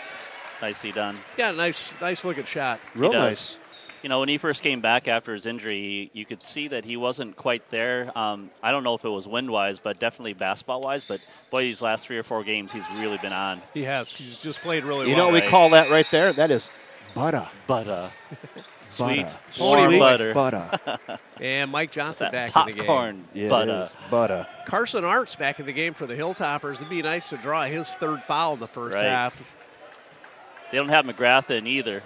Nicely done. He's got a nice looking shot. Real does. nice. You know, when he first came back after his injury, you could see that he wasn't quite there. I don't know if it was wind-wise, but definitely basketball-wise. But, boy, these last 3 or 4 games, he's really been on. He has. He's just played really You well. know what we call that right there? That is butter. Butter. Sweet. Butter. Warm Sweet butter. Butter. And Mike Johnson That back in the game. popcorn Yeah, it butter. is. Butter. Carson Arntz back in the game for the Hilltoppers. It'd be nice to draw his 3rd foul in the first Right. half. They don't have McGrath in either.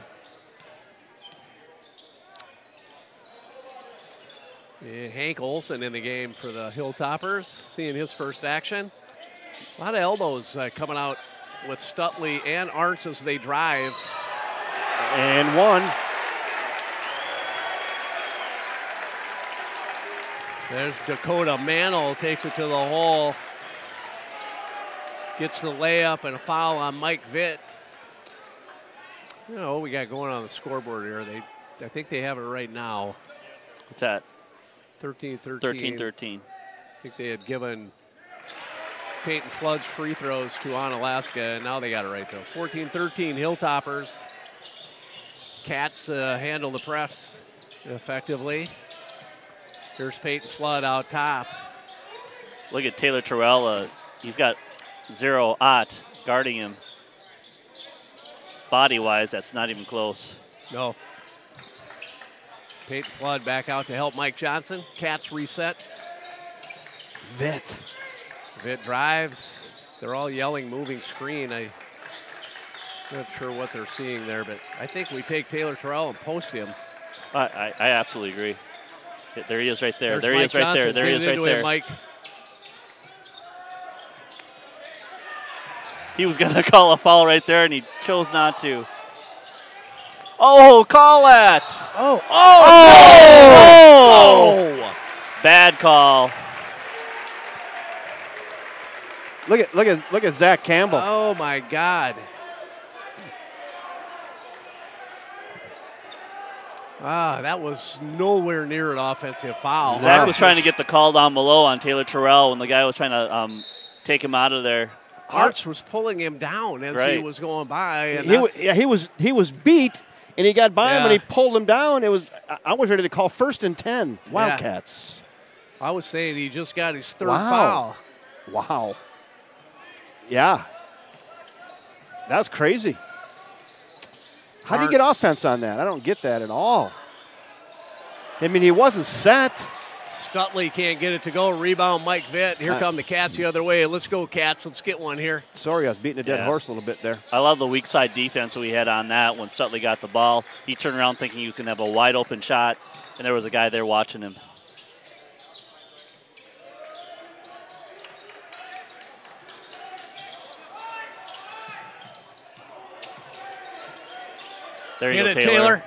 Hank Olson in the game for the Hilltoppers, seeing his first action. A lot of elbows coming out with Stutley and Arntz as they drive. And one. There's Dakota Mantle, takes it to the hole. Gets the layup and a foul on Mike Vitt. You know what we got going on the scoreboard here? I think they have it right now. What's that? 13-13. 13-13. I think they had given Peyton Flood's free throws to Onalaska, and now they got it right, though. 14-13, Hilltoppers. Cats handle the press effectively. Here's Peyton Flood out top. Look at Taylor Terrell. He's got 0-aught guarding him. Body-wise, that's not even close. No. Peyton Flood back out to help Mike Johnson. Cats reset. Vitt. Vitt drives. They're all yelling moving screen. I'm not sure what they're seeing there, but I think we take Taylor Terrell and post him. I absolutely agree. There he is right there. There's There he Mike is right Johnson. there. There he Get is it right into him, there. Mike. He was going to call a foul right there, and he chose not to. Oh, call that. Oh. Oh! Bad call. Look at Zach Campbell. Oh, my God. That was nowhere near an offensive foul. Zach was trying to get the call down below on Taylor Terrell when the guy was trying to take him out of there. Arts was pulling him down as he was going by. And He was beat, and he got by him, and Yeah. he pulled him down. I was ready to call 1st and 10. Wildcats. I was saying he just got his third Wow. foul. Wow. Yeah. That's crazy. How do you get Arts. offense on that? I don't get that at all. I mean, he wasn't set. Stutley can't get it to go. Rebound, Mike Vitt. Here come the Cats the other way. Let's go, Cats. Let's get one here. Sorry, I was beating a dead horse a little bit there. I love the weak side defense we had on that when Stutley got the ball. He turned around thinking he was going to have a wide open shot, and there was a guy there watching him. There you Hit go, it, Taylor. Taylor.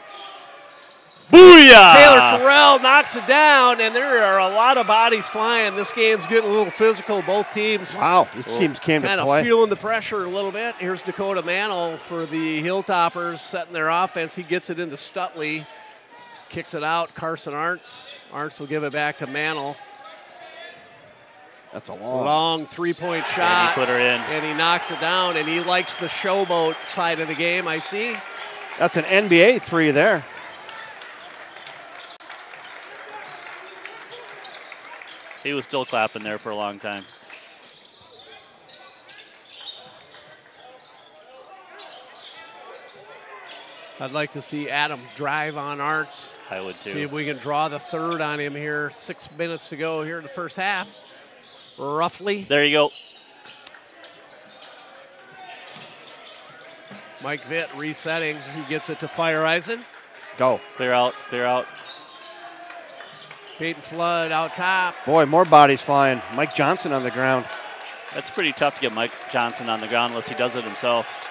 Booyah! Taylor Terrell knocks it down, and there are a lot of bodies flying. This game's getting a little physical. Both teams Wow, these teams came to kind of play. feeling the pressure a little bit. Here's Dakota Mantle for the Hilltoppers setting their offense. He gets it into Stutley, kicks it out. Carson Arntz. Arntz will give it back to Mantle. That's a long. Long three-point And shot. he put her in. And he knocks it down, and he likes the showboat side of the game, I see. That's an NBA three there. He was still clapping there for a long time. I'd like to see Adam drive on Arntz. I would too. See if we can draw the third on him here. 6 minutes to go here in the first half, roughly. There you go. Mike Vitt resetting. He gets it to Fireisen. Go. Clear out, clear out. Peyton Flood out top. Boy, more bodies flying. Mike Johnson on the ground. That's pretty tough to get Mike Johnson on the ground unless he does it himself.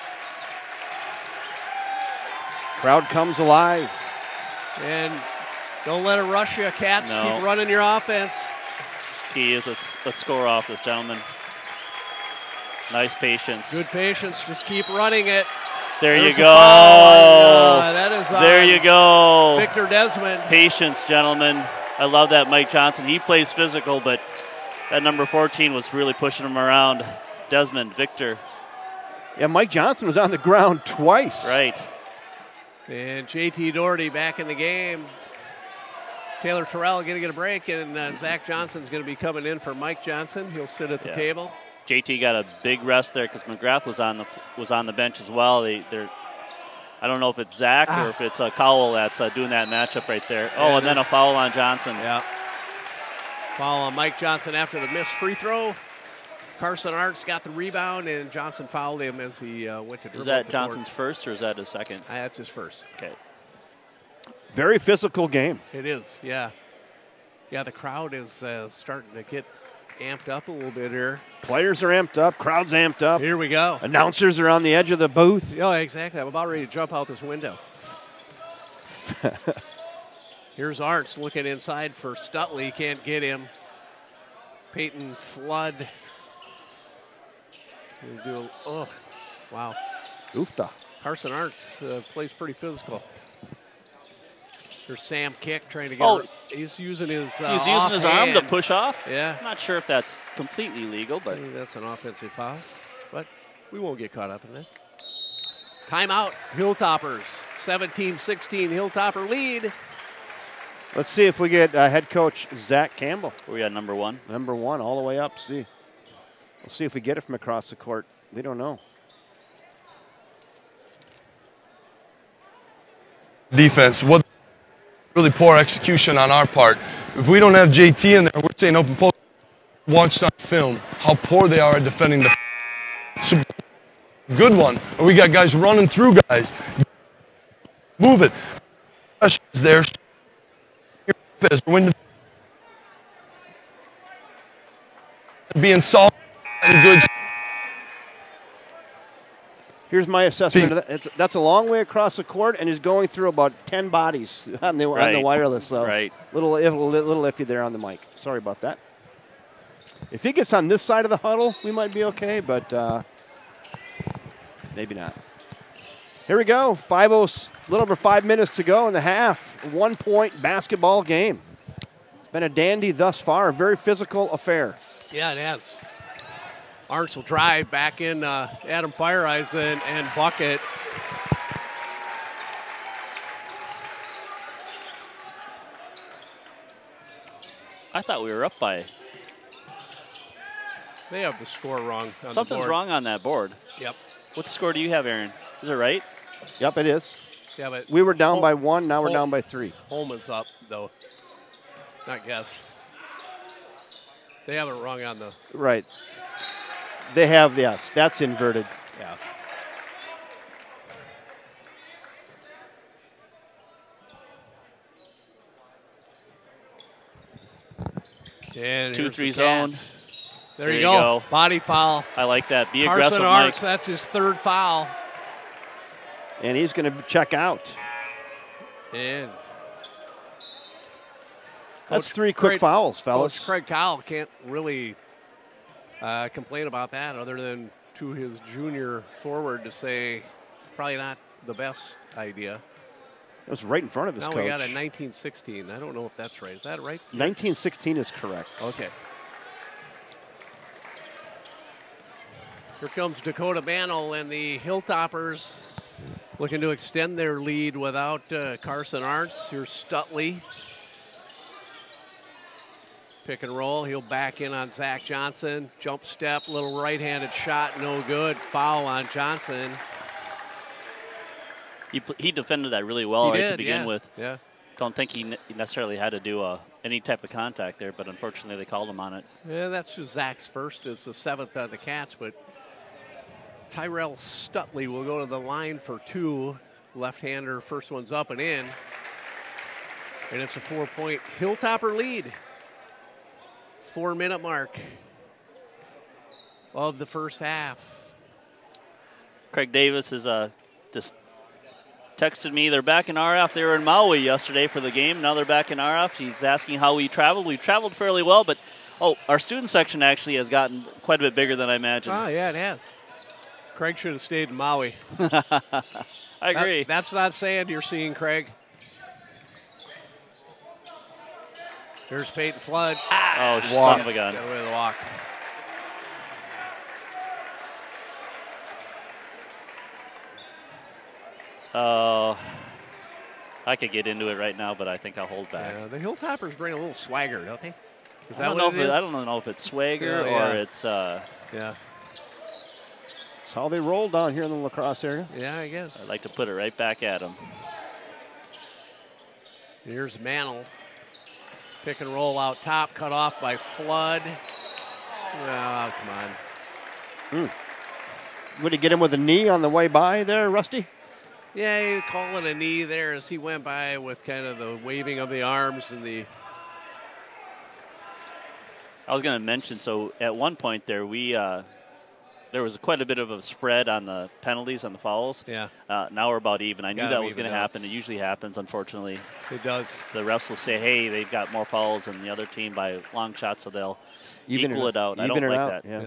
Crowd comes alive. And don't let it rush you, Cats. No. Keep running your offense. Key is let's score off this gentleman. Nice patience. Good patience. Just keep running it. There There's you a go. foul on, that is There on you go. Victor Desmond. Patience, gentlemen. I love that Mike Johnson. He plays physical, but that number 14 was really pushing him around. Desmond, Victor. Yeah, Mike Johnson was on the ground twice. Right. And JT Doherty back in the game. Taylor Terrell going to get a break, and Zach Johnson's going to be coming in for Mike Johnson. He'll sit at the table. JT got a big rest there because McGrath was on the bench as well. They're I don't know if it's Zach or if it's Cowell that's doing that matchup right there. Oh, and then a foul on Johnson. Yeah. Foul on Mike Johnson after the missed free throw. Carson Arntz got the rebound, and Johnson fouled him as he went to dribble. Is that up the Johnson's court. first or is that his second? That's his first. Okay. Very physical game. It is, yeah. Yeah, the crowd is starting to get amped up a little bit here. Players are amped up. Crowd's amped up. Here we go. Announcers are on the edge of the booth. Yeah, exactly. I'm about ready to jump out this window. Here's Arts looking inside for Stutley. Can't get him. Peyton Flood. Oh, wow. Oofta. Carson Arts plays pretty physical. There's Sam Kick trying to get. He's using his. He's using his arm to push off. Yeah. I'm not sure if that's completely legal, but That's an offensive foul. But we won't get caught up in that. Timeout. Hilltoppers. 17-16. Hilltopper lead. Let's see if we get head coach Zach Campbell. we got number 1. Number 1 all the way up. See. We'll see if we get it from across the court. We don't know. Defense. What really poor execution on our part. If we don't have JT in there, we're saying open post. Watch on film how poor they are at defending the. Good one. We got guys running through guys. Move it. Pressure's there. When being solid and good. Here's my assessment of that. That's a long way across the court, and he's going through about 10 bodies on the wireless. So little iffy there on the mic. Sorry about that. If he gets on this side of the huddle, we might be okay, but maybe not. Here we go. 5-0, a little over 5 minutes to go in the half. 1-point basketball game. It's been a dandy thus far. A very physical affair. Yeah, it has. Arts will drive back in Adam Fireeisen and bucket. I thought we were up by. They have the score wrong. On Something's the board. wrong on that board. Yep. What score do you have, Aaron? Is it right? Yep, it is. Yeah, but We were down by 1. Now we're down by 3. Holman's up, though. Not guessed. They have it wrong on the. Right. They have, yes. That's inverted. Yeah. And 2-3 zone. There you go. Body foul. I like that. Be Carson aggressive, Arts, Mike. that's his 3rd foul. And he's going to check out. And That's 3 quick fouls, fellas. Coach Craig Kyle can't really complain about that other than to his junior forward to say probably not the best idea. It was right in front of his Now coach. we got a 1916. I don't know if that's right. Is that right? 1916 is correct. Okay. Here comes Dakota Bantle and the Hilltoppers looking to extend their lead without Carson Arts. Here's Stutley. Pick and roll. He'll back in on Zach Johnson. Jump step, little right-handed shot, no good. Foul on Johnson. He defended that really well to begin with. Yeah. Don't think he necessarily had to do any type of contact there, but unfortunately they called him on it. Yeah, that's just Zach's first. It's the 7th on the Cats, but Tyrell Stutley will go to the line for 2. Left-hander, first one's up and in. And it's a 4-point Hilltopper lead. 4-minute mark of the first half. Craig Davis is just texted me. They're back in RF. They were in Maui yesterday for the game. Now they're back in RF. He's asking how we traveled. We've traveled fairly well, but our student section actually has gotten quite a bit bigger than I imagined. Oh, yeah, it has. Craig should have stayed in Maui. I agree. That's not sand you're seeing, Craig. Here's Peyton Flood. Oh, son of a gun. Get away with the walk. Oh, I could get into it right now, but I think I'll hold back. The Hilltoppers bring a little swagger, don't they? Is I that don't what know it is? I don't know if it's swagger or it's. Yeah. That's how they roll down here in the lacrosse area. Yeah, I guess. I'd like to put it right back at him. Here's Mantle. Pick and roll out top, cut off by Flood. Oh, come on. Would he get him with a knee on the way by there, Rusty? Yeah, he called it a knee there as he went by with kind of the waving of the arms and the I was going to mention, so at one point there, there was quite a bit of a spread on the penalties, on the fouls. Yeah. Now we're about even. I knew Got that them was going to evened out. happen. It usually happens, unfortunately. It does. The refs will say, hey, they've got more fouls than the other team by long shots, so they'll equal it out. I don't like that. Yeah.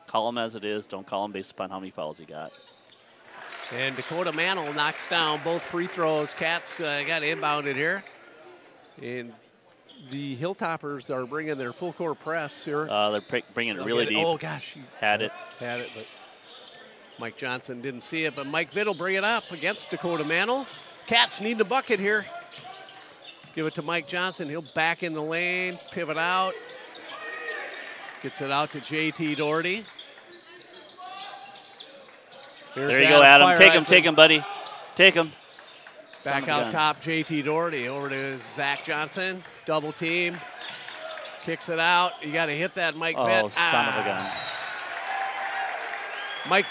Call them as it is. Don't call them based upon how many fouls you got. And Dakota Mantle knocks down both free throws. Cats got inbounded here. And the Hilltoppers are bringing their full court press here. They're bringing it really deep. Oh, gosh. Had it, but Mike Johnson didn't see it. But Mike Vitt will bring it up against Dakota Mantle. Cats need the bucket here. Give it to Mike Johnson. He'll back in the lane, pivot out. Gets it out to J.T. Doherty. Here's There you go, Adam. Fireisen. Take him, buddy. Take him. Back out top, J.T. Doherty over to Zach Johnson. Double team. Kicks it out. You got to hit that, Mike Vitt. Oh, son of a gun. Mike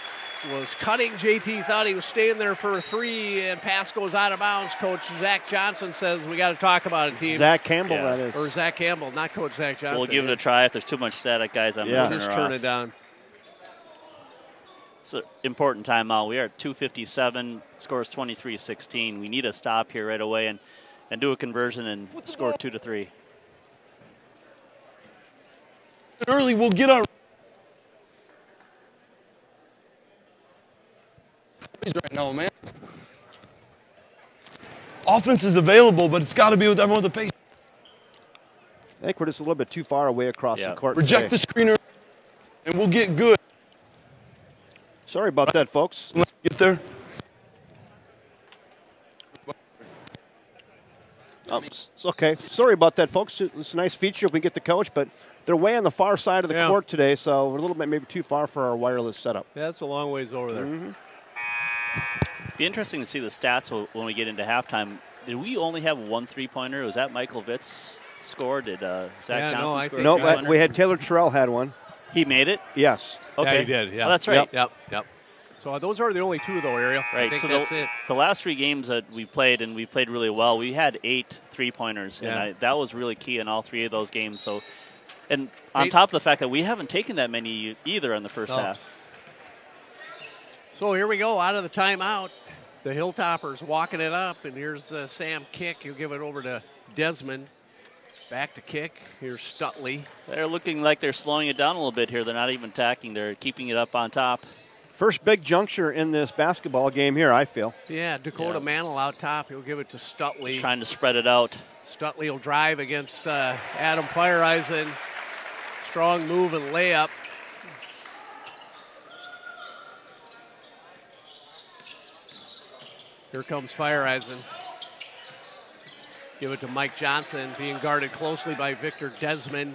was cutting. J.T. thought he was staying there for a three, and pass goes out of bounds. Coach Zach Johnson says we got to talk about it, team. Zach Campbell, Yeah. that is. Or Zach Campbell, not Coach Zach Johnson. We'll give it a try. If there's too much static, guys, I'm Yeah. going to Just turn her turn off. it down. It's an important timeout. We are at 2:57. Scores 23-16. We need a stop here right away and do a conversion and score 2 to 3. Early, we'll get our right now, man. Offense is available, but it's got to be with everyone with the pace. I think we're just a little bit too far away across the court. Reject the screener, and we'll get good. Sorry about that, folks. Let's get there. Oh, it's okay. Sorry about that, folks. It's a nice feature if we get the coach, but they're way on the far side of the court today, so we're a little bit maybe too far for our wireless setup. Yeah, that's a long ways over there. Be interesting to see the stats when we get into halftime. Did we only have one three-pointer? Was that Michael Vitt's score? Did Zach Johnson score? No, a three-pointer? we had Taylor Terrell had one. He made it? Yes. Okay. Yeah, he did. Yeah, Oh, that's right. Yep. So those are the only two, though, Ariel. Right. I think So that's it. the last 3 games that we played, and we played really well, we had 8 three-pointers, and that was really key in all 3 of those games. So, and on top of the fact that we haven't taken that many either in the first half. So here we go, out of the timeout. The Hilltoppers walking it up, and here's Sam Kick. He'll give it over to Desmond. Back to Kick. Here's Stutley. They're looking like they're slowing it down a little bit here. They're not even attacking. They're keeping it up on top. First big juncture in this basketball game here, I feel. Yeah, Dakota Mantle out top. He'll give it to Stutley. Trying to spread it out. Stutley will drive against Adam Fireisen. Strong move and layup. Here comes Fireisen. Give it to Mike Johnson, being guarded closely by Victor Desmond.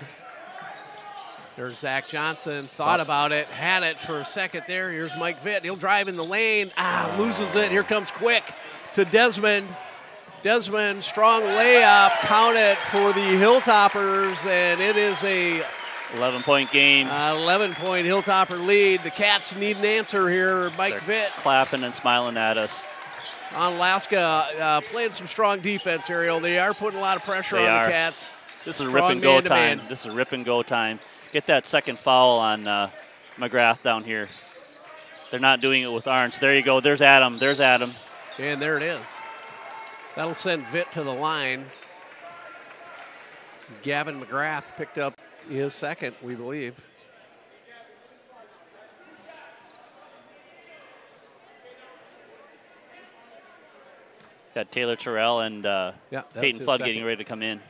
There's Zach Johnson, thought about it, had it for a second there. Here's Mike Vitt. He'll drive in the lane. Loses it. Here comes Quick to Desmond. Desmond, strong layup, count it for the Hilltoppers, and it is a 11-point game. 11-point Hilltopper lead. The Cats need an answer here. Mike They're Vitt. clapping and smiling at us. Onalaska playing some strong defense, Ariel. They are putting a lot of pressure They on are. the Cats. This is Strong rip and go man-to-man. time. This is rip and go time. Get that second foul on McGrath down here. They're not doing it with Arns. There you go. There's Adam. There's Adam. And there it is. That'll send Vitt to the line. Gavin McGrath picked up his second, we believe. Got Taylor Terrell and that's Peyton his Flood second. getting ready to come in.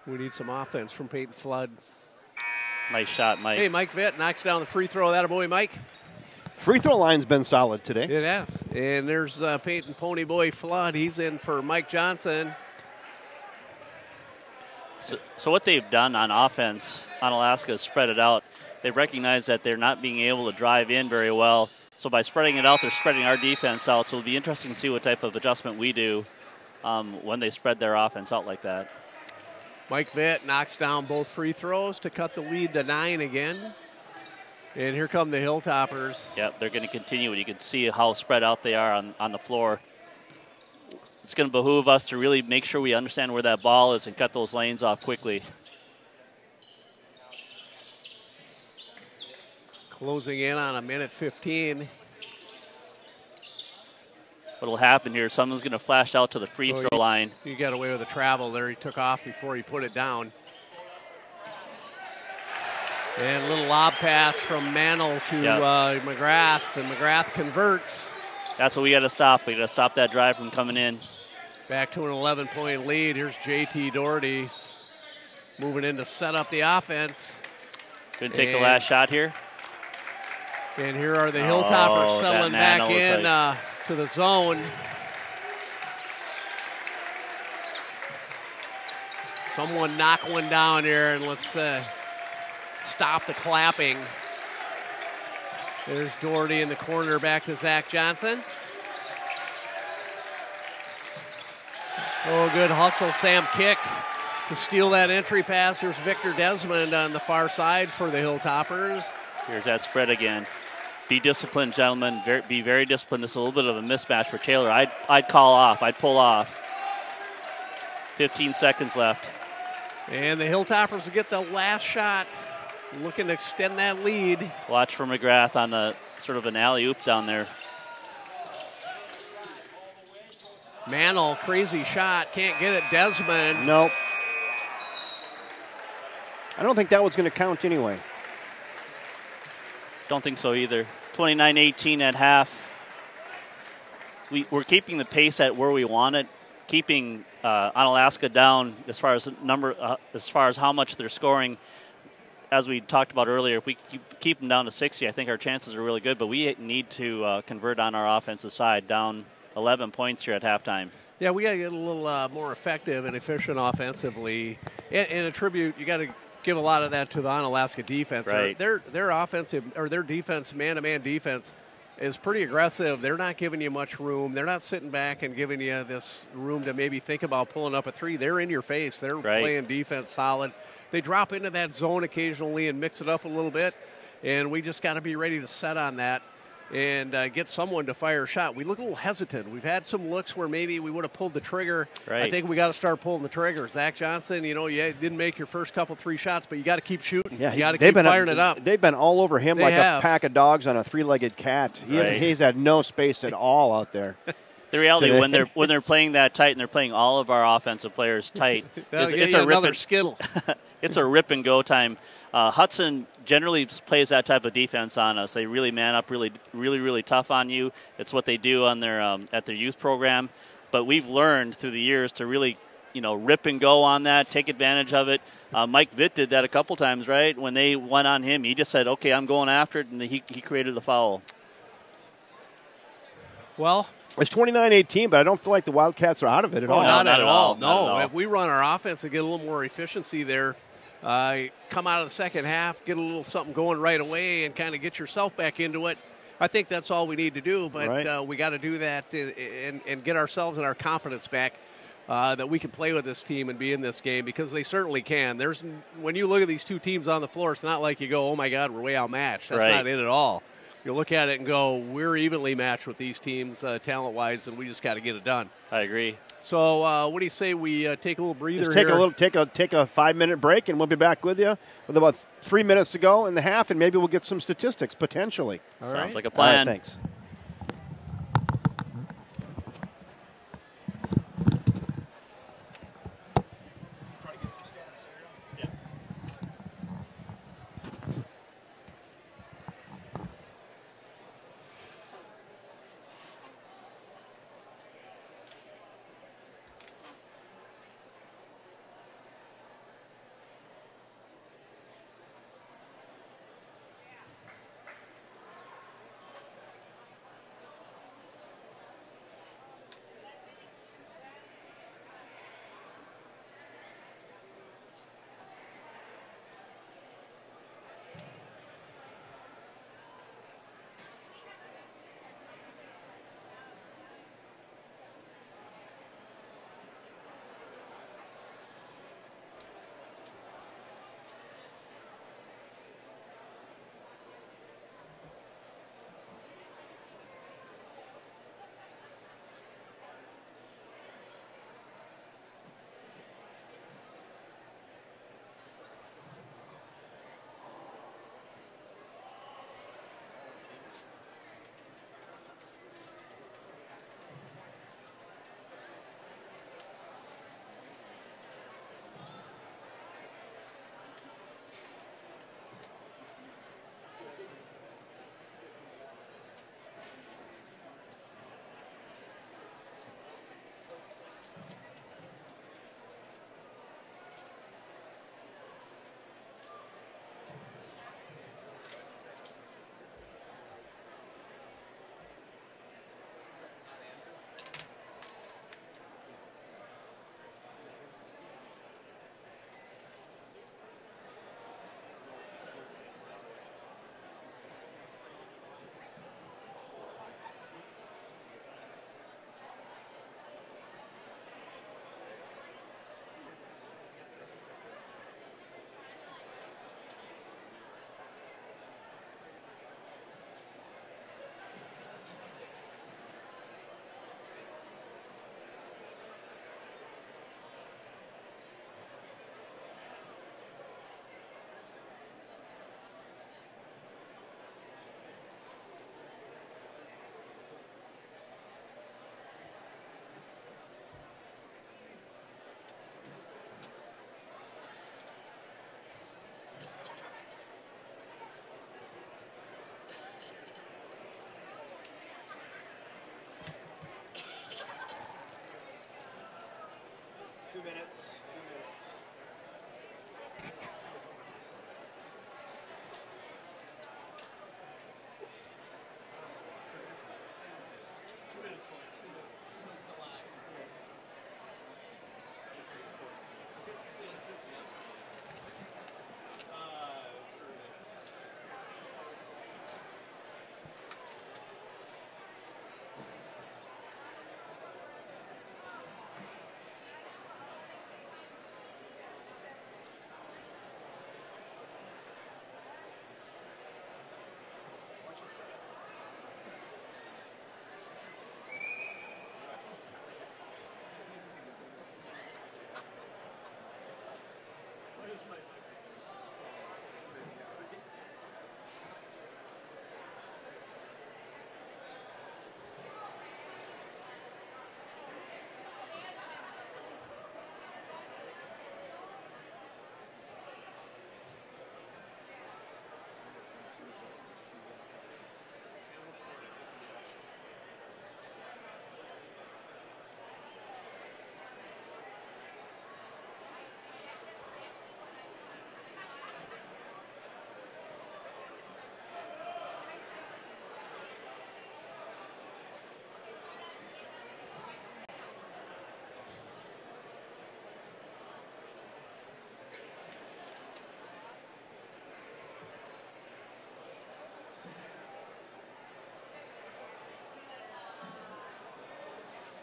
We need some offense from Peyton Flood. Nice shot, Mike. Hey, Mike Vitt knocks down the free throw. That a boy, Mike. Free throw line's been solid today. It has. And there's Peyton Ponyboy Flood. He's in for Mike Johnson. So what they've done on offense, Onalaska has spread it out. They recognize that they're not being able to drive in very well. So by spreading it out, they're spreading our defense out. So it'll be interesting to see what type of adjustment we do when they spread their offense out like that. Mike Vitt knocks down both free throws to cut the lead to 9 again. And here come the Hilltoppers. Yep, they're going to continue. You can see how spread out they are on the floor. It's going to behoove us to really make sure we understand where that ball is and cut those lanes off quickly. Closing in on a minute 15. What'll happen here? Someone's going to flash out to the free throw line. He got away with a travel there. He took off before he put it down. And a little lob pass from Mantle to McGrath, and McGrath converts. That's what we got to stop. We got to stop that drive from coming in. Back to an 11-point lead. Here's JT Doherty moving in to set up the offense. Going to take the last shot here. And here are the Hilltoppers settling back in to the zone. Someone knock one down here, and let's stop the clapping. There's Doherty in the corner, back to Zach Johnson. Oh, good hustle, Sam kick to steal that entry pass. There's Victor Desmond on the far side for the Hilltoppers. Here's that spread again. Be disciplined, gentlemen. Be very disciplined. This is a little bit of a mismatch for Taylor. I'd call off. I'd pull off. 15 seconds left. And the Hilltoppers will get the last shot, looking to extend that lead. Watch for McGrath on the sort of an alley-oop down there. Mantle, crazy shot, can't get it. Desmond. Nope. I don't think that was going to count anyway. Don't think so either. 29-18 at half. We're keeping the pace at where we want it, keeping Onalaska down as far as how much they're scoring. As we talked about earlier, if we keep them down to 60, I think our chances are really good. But we need to convert on our offensive side, down 11 points here at halftime. Yeah, we got to get a little more effective and efficient offensively. And attribute, you got to give a lot of that to the Onalaska defense. Right. Their offensive or their defense, man-to-man defense, is pretty aggressive. They're not giving you much room. They're not sitting back and giving you this room to maybe think about pulling up a three. They're in your face. They're playing defense solid. They drop into that zone occasionally and mix it up a little bit, and we just got to be ready to set on that and get someone to fire a shot. We look a little hesitant. We've had some looks where maybe we would have pulled the trigger. Right. I think we got to start pulling the trigger. Zach Johnson, you didn't make your first couple, 3 shots, but you got to keep shooting. Yeah, you got to keep firing it up. They've been all over him a pack of dogs on a 3-legged cat. He's had no space at all out there. The reality, when they're playing that tight and they're playing all of our offensive players tight, it's a another skittle. It's a rip and go time. Hudson generally plays that type of defense on us. They really man up, really tough on you. It's what they do on their at their youth program. But we've learned through the years to really, rip and go on that, take advantage of it. Mike Vitt did that a couple times, right? When they went on him, he just said, "Okay, I'm going after it," and he created the foul. Well, it's 29-18, but I don't feel like the Wildcats are out of it at all. Not at all. No. If we run our offense and get a little more efficiency there, come out of the second half, get a little something going right away, and kind of get yourself back into it. I think that's all we need to do, but we got to do that and get ourselves and our confidence back that we can play with this team and be in this game, because they certainly can. When you look at these two teams on the floor, it's not like you go, oh, my God, we're way outmatched. That's not it at all. You look at it and go, we're evenly matched with these teams talent-wise, and we just got to get it done. I agree. So what do you say we take a little breather take here? Take a 5-minute break, and we'll be back with you with about 3 minutes to go in the half, and maybe we'll get some statistics potentially. Sounds like a plan. All right, thanks.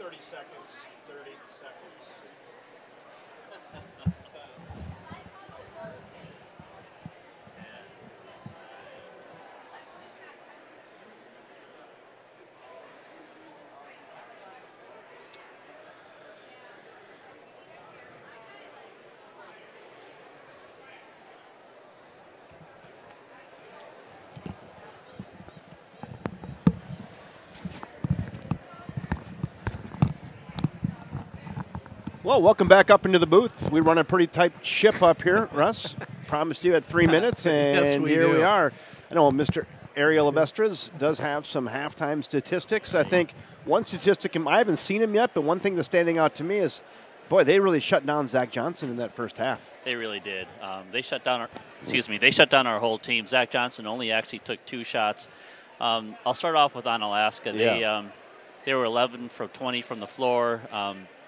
30 seconds. 30 seconds. Well, welcome back up into the booth. We run a pretty tight ship up here, Russ. Promised you at 3 minutes, and Yes, we here do. we are. I know Mr. Ariel Avestras does have some halftime statistics. I think one statistic, I haven't seen him yet, but one thing that's standing out to me is, boy, they really shut down Zach Johnson in that first half. They really did. They shut down our whole team. Zach Johnson only actually took 2 shots. I'll start off with Onalaska. Yeah. They were 11 for 20 from the floor,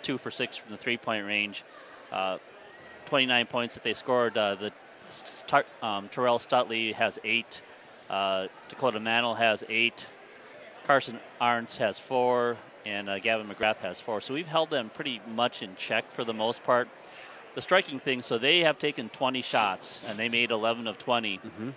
2 for 6 from the three-point range. 29 points that they scored. Terrell Stutley has 8. Dakota Mantle has 8. Carson Arntz has 4. And Gavin McGrath has 4. So we've held them pretty much in check for the most part. The striking thing, so they have taken 20 shots, and they made 11 of 20. Mm-hmm.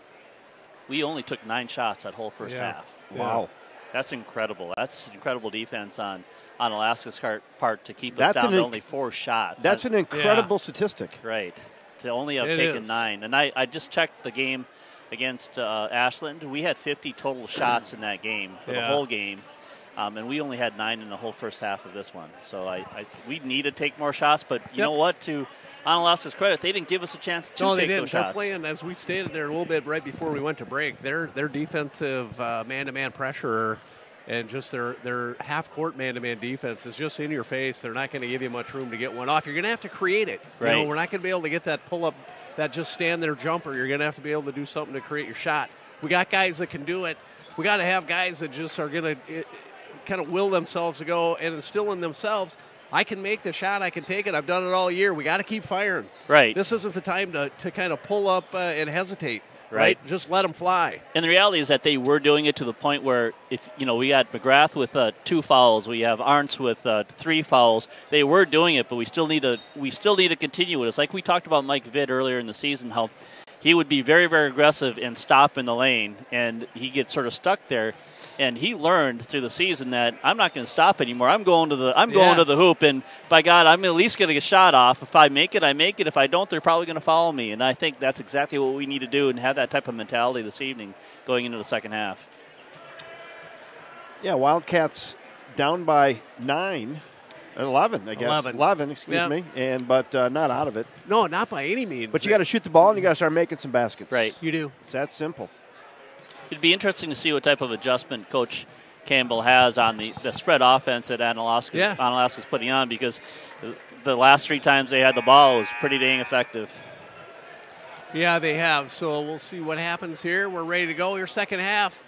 We only took 9 shots that whole first half. Wow. That's incredible. That's incredible defense on Alaska's part to keep us down to only 4 shots. That's an incredible statistic. Right. To only have It taken is. 9. And I just checked the game against Ashland. We had 50 total shots in that game for the whole game. And we only had 9 in the whole first half of this one. So we need to take more shots. But you know what? To Onalaska's credit, they didn't give us a chance to take they didn't. those They're shots. playing, as we stated there a little bit right before we went to break, their defensive man-to-man pressure and just their half-court man-to-man defense is just in your face. They're not going to give you much room to get one off. You're going to have to create it. Right. You know, we're not going to be able to get that pull-up, that just stand there jumper. You're going to have to be able to do something to create your shot. We got guys that can do it. We got to have guys that just are going to kind of will themselves to go and instill in themselves, I can make the shot, I can take it, I've done it all year. We got to keep firing. Right. This isn't the time to kind of pull up and hesitate. Right. Just let them fly. And the reality is that they were doing it to the point where if we got McGrath with 2 fouls, we have Arntz with 3 fouls. They were doing it, but we still need to continue it. It's like we talked about Mike Vitt earlier in the season, how he would be very, very aggressive and stop in the lane, and he gets sort of stuck there. And he learned through the season that I'm not going to stop anymore. I'm going to the hoop, and by God, I'm at least getting a shot off. If I make it, I make it. If I don't, they're probably going to follow me. And I think that's exactly what we need to do and have that type of mentality this evening going into the second half. Yeah, Wildcats down by 9. 11, I guess. 11, excuse me. But not out of it. No, not by any means. But you got to shoot the ball and you got to start making some baskets. Right. You do. It's that simple. It'd be interesting to see what type of adjustment Coach Campbell has on the spread offense that Onalaska's putting on, because the last 3 times they had the ball, it was pretty dang effective. Yeah, they have. So we'll see what happens here. We're ready to go here, second half.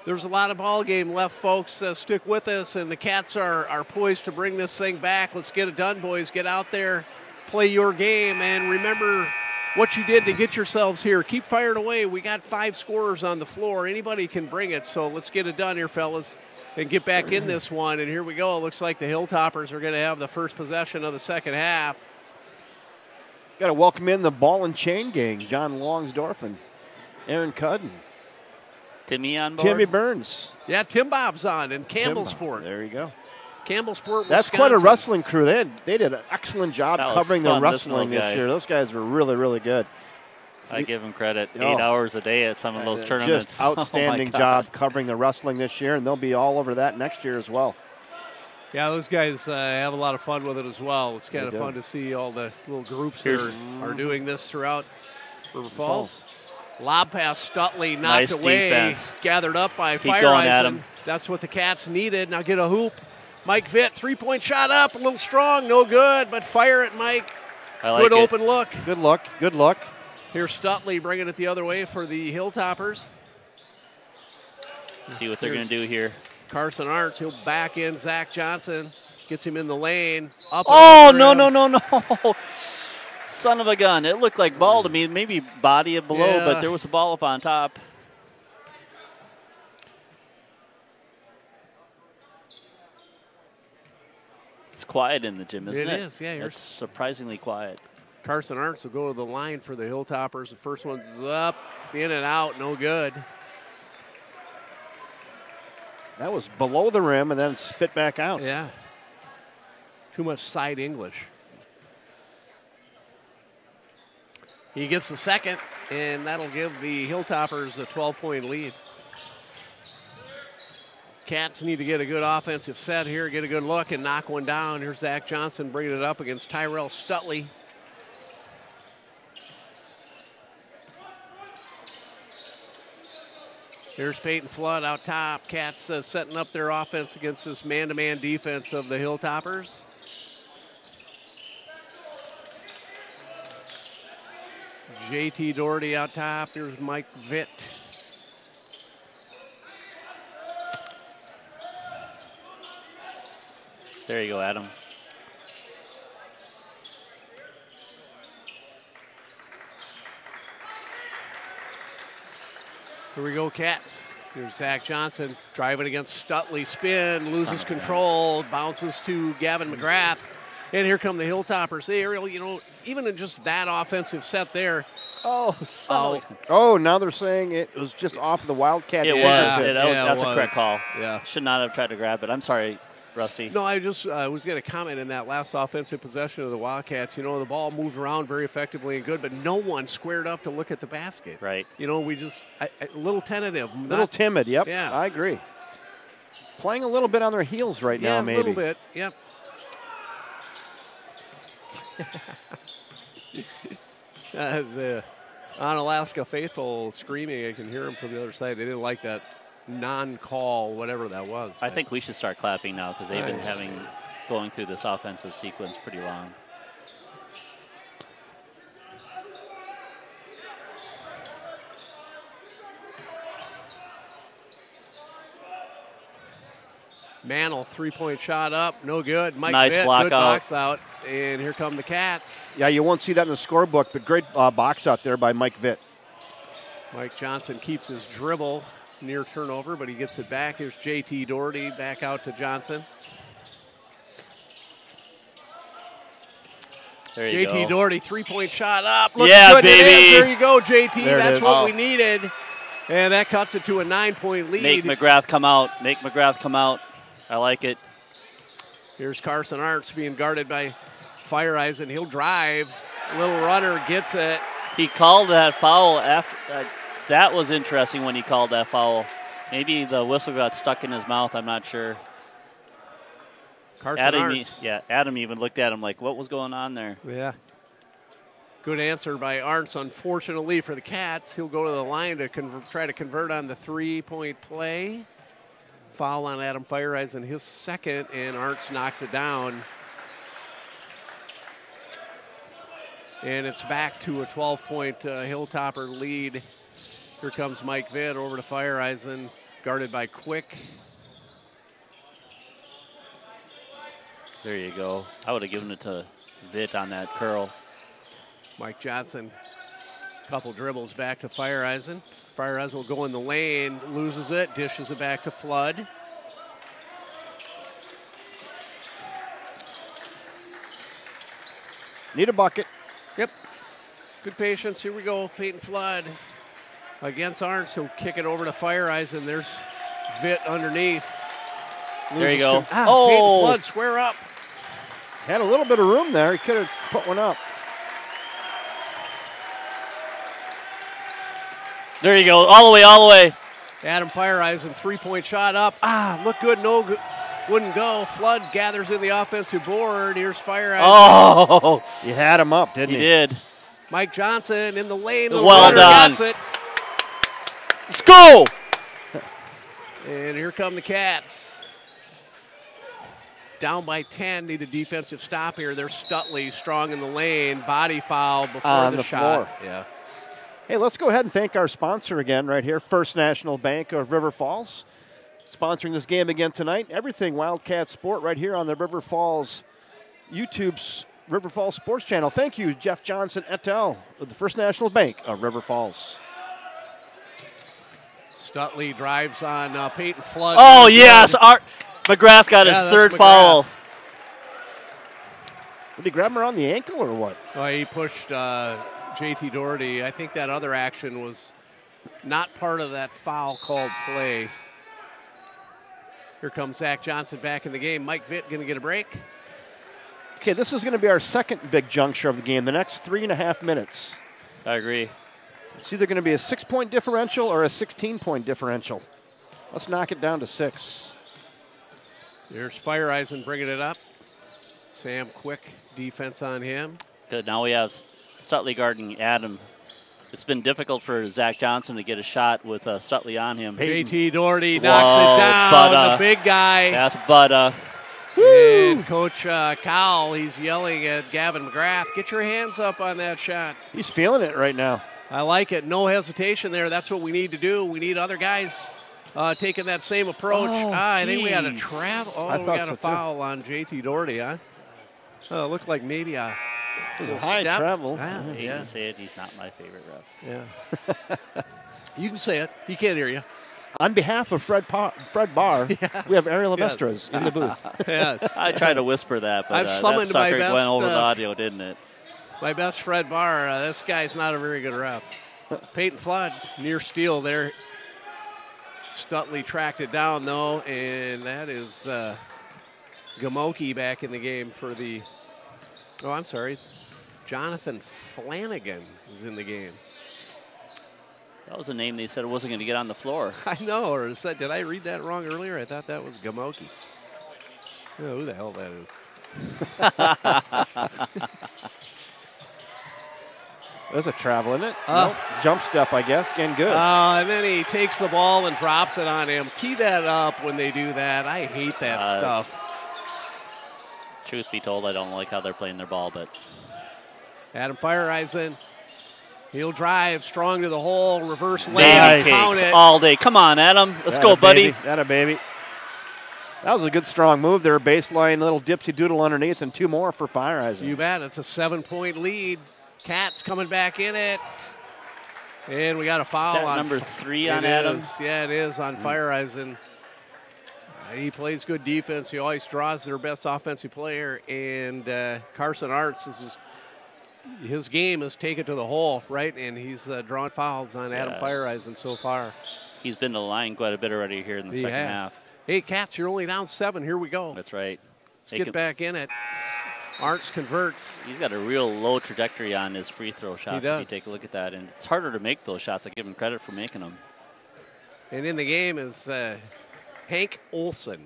There's a lot of ball game left, folks. Stick with us, and the Cats are poised to bring this thing back. Let's get it done, boys. Get out there, play your game, and remember what you did to get yourselves here. Keep firing away. We got 5 scorers on the floor. Anybody can bring it, so let's get it done here, fellas, and get back in this one. And here we go. It looks like the Hilltoppers are going to have the first possession of the second half. Got to welcome in the ball and chain gang, John Longsdorf and Aaron Cudden. Timmy on board? Timmy Burns. Yeah, Tim Bob's on, and Campbell Tim Bob. Sport. There you go. Campbell Sport, That's Wisconsin. quite a wrestling crew. They did an excellent job That was covering the fun wrestling listening to those this guys. year. Those guys were really, really good. I give them credit. Oh. 8 hours a day at some of those tournaments. Just outstanding Oh my job God. covering the wrestling this year, and they'll be all over that next year as well. Yeah, those guys have a lot of fun with it as well. It's kind They of do. fun to see all the little groups Here's- that are doing this throughout River Falls. Lob pass, Stutley knocked Nice away, defense. gathered up by Keep going, Adam. Fireisen. That's what the Cats needed. Now get a hoop. Mike Vitt, three-point shot up, a little strong, no good, but fire it, Mike. I like Good it. open look. Good luck. Good luck. Here's Stutley bringing it the other way for the Hilltoppers. See what they're going to do here. Carson Arndt, he'll back in Zach Johnson. Gets him in the lane. Up Oh, and no, over no, him. no, no. Son of a gun. It looked like ball to me. Maybe body it below, Yeah. but there was a ball up on top. It's quiet in the gym, isn't it? It is, yeah, you're- It's surprisingly quiet. Carson Arndt will go to the line for the Hilltoppers. The first one's up, in and out, no good. That was below the rim and then spit back out. Yeah. Too much side English. He gets the second, and that'll give the Hilltoppers a 12-point lead. Cats need to get a good offensive set here, get a good look, and knock one down. Here's Zach Johnson bringing it up against Tyrell Stutley. Here's Peyton Flood out top. Cats setting up their offense against this man-to-man defense of the Hilltoppers. JT Doherty out top. Here's Mike Vitt. There you go, Adam. Here we go, Cats. Here's Zach Johnson driving against Stutley. Spin, loses control, bounces to Gavin McGrath. And here come the Hilltoppers. They really, even in just that offensive set there. Oh, son of a- Oh, now they're saying it was just off the Wildcat. It was. fingertip. That's a correct call. Yeah. Should not have tried to grab it. I'm sorry, Rusty. No, I just was going to comment in that last offensive possession of the Wildcats. The ball moved around very effectively and good, but no one squared up to look at the basket. Right. We just a little tentative. A little timid, yep. Yeah. I agree. Playing a little bit on their heels right Yeah, now, maybe. a little bit. Yep. The Onalaska faithful screaming. I can hear them from the other side. They didn't like that non-call, whatever that was. I think we should start clapping now because they've been Right. going through this offensive sequence pretty long. Mantle, three-point shot up, no good. Mike Nice Vitt, block good out. box out. And here come the Cats. Yeah, you won't see that in the scorebook, but great box out there by Mike Vitt. Mike Johnson keeps his dribble near turnover, but he gets it back. Here's JT Doherty back out to Johnson. There you JT go. Doherty, three-point shot up. Looks Yeah, good. It is. baby. There you go, JT. There it That's is. what Oh. we needed. And that cuts it to a 9-point lead. Make McGrath come out. Make McGrath come out. I like it. Here's Carson Arndt being guarded by Fireisen. He'll drive. Little runner gets it. He called that foul after. That was interesting when he called that foul. Maybe the whistle got stuck in his mouth. I'm not sure. Carson Arndt. Adam even looked at him like, what was going on there? Yeah. Good answer by Arndt. Unfortunately for the Cats, he'll go to the line to try to convert on the three-point play. Foul on Adam Fireisen, his second, and Arndt knocks it down. And it's back to a 12-point Hilltopper lead. Here comes Mike Vitt over to Fireeisen, guarded by Quick. There you go. I would have given it to Vitt on that curl. Mike Johnson, couple dribbles back to Fireeisen. Fireeisen will go in the lane, loses it, dishes it back to Flood. Need a bucket. Yep. Good patience. Here we go. Peyton Flood against Arntz. He'll kick it over to Fireeisen. There's Vitt underneath. There you go. Peyton Oh, Flood, square up. Had a little bit of room there. He could have put one up. there you go. All the way, all the way. Adam Fireeisen, three-point shot up. Looked good. No good. Wouldn't go. Flood gathers in the offensive board. Here's Fireeisen. Oh, You had him up, didn't he he? did. Mike Johnson in the lane. The Well runner done. gets it. Let's go. And here come the Cats. Down by 10, need a defensive stop here. There's Stutley strong in the lane. Body foul before On the the shot. floor. Yeah. Hey, let's go ahead and thank our sponsor again right here, First National Bank of River Falls. Sponsoring this game again tonight. Everything Wildcat Sport right here on the River Falls YouTube's River Falls Sports Channel. Thank you, Jeff Johnson et al. Of the First National Bank of River Falls. Stutley drives on Peyton Flood. Oh, yes. McGrath got his that's third McGrath. foul. Did he grab him around the ankle or what? Oh, he pushed JT Doherty. I think that other action was not part of that foul called play. Here comes Zach Johnson back in the game. Mike Vitt going to get a break. Okay, this is going to be our second big juncture of the game, the next 3.5 minutes. I agree. It's either going to be a 6-point differential or a 16-point differential. Let's knock it down to 6. There's Fireeisen bringing it up. Sam Quick, defense on him. Good. Now we have Stutley guarding Adam. It's been difficult for Zach Johnson to get a shot with Stutley on him. JT Doherty knocks Whoa, it down. Butta. The big guy. That's Butta. And Coach Cowell, he's yelling at Gavin McGrath, get your hands up on that shot. He's feeling it right now. I like it. No hesitation there. That's what we need to do. We need other guys taking that same approach. I think we got a travel. Oh, I we thought got so, a too. foul on JT Doherty, huh? Oh, it looks like maybe a High step. travel. Ah, I hate yeah. to say it, he's not my favorite ref. Yeah. You can say it. He can't hear you. On behalf of Fred Barr, we have Ariel Avestras in the booth. Yes. I tried to whisper that, but I've that summoned my sucker best, went over the audio, didn't it? My best Fred Barr. This guy's not a very good ref. Peyton Flood near steal there. Stutley tracked it down, though, and that is Gamoki back in the game for the – oh, I'm sorry. Jonathan Flanagan is in the game. That was a name they said wasn't going to get on the floor. I know. Or did I read that wrong earlier? I thought that was Gamoki. Oh, who the hell that is? There's a travel, isn't it? Nope. Jump step, I guess. Getting good. And then he takes the ball and drops it on him. Tee that up when they do that. I hate that stuff. Truth be told, I don't like how they're playing their ball, but Adam Fireeisen. He'll drive strong to the hole. Reverse lane. baby Count cakes it. all day. Come on, Adam. Let's go, buddy. That a baby. That was a good, strong move there. Baseline, little dipsy doodle underneath, and 2 more for Fireeisen. You bet. It's a 7-point lead. Cats coming back in it. And we got a foul Is that on number 3 on it Adam? is. Yeah, it is on Fireeisen. He plays good defense. He always draws their best offensive player. And Carson Arts, his game is take it to the hole, right? And he's drawn fouls on Adam Fireeisen so far. He's been to the line quite a bit already here in the second half. Hey, Cats, you're only down 7. Here we go. That's right. Let's get back in it. Arts converts. He's got a real low trajectory on his free throw shots. He does. If you take a look at that, and it's harder to make those shots. I give him credit for making them. And in the game is Hank Olson.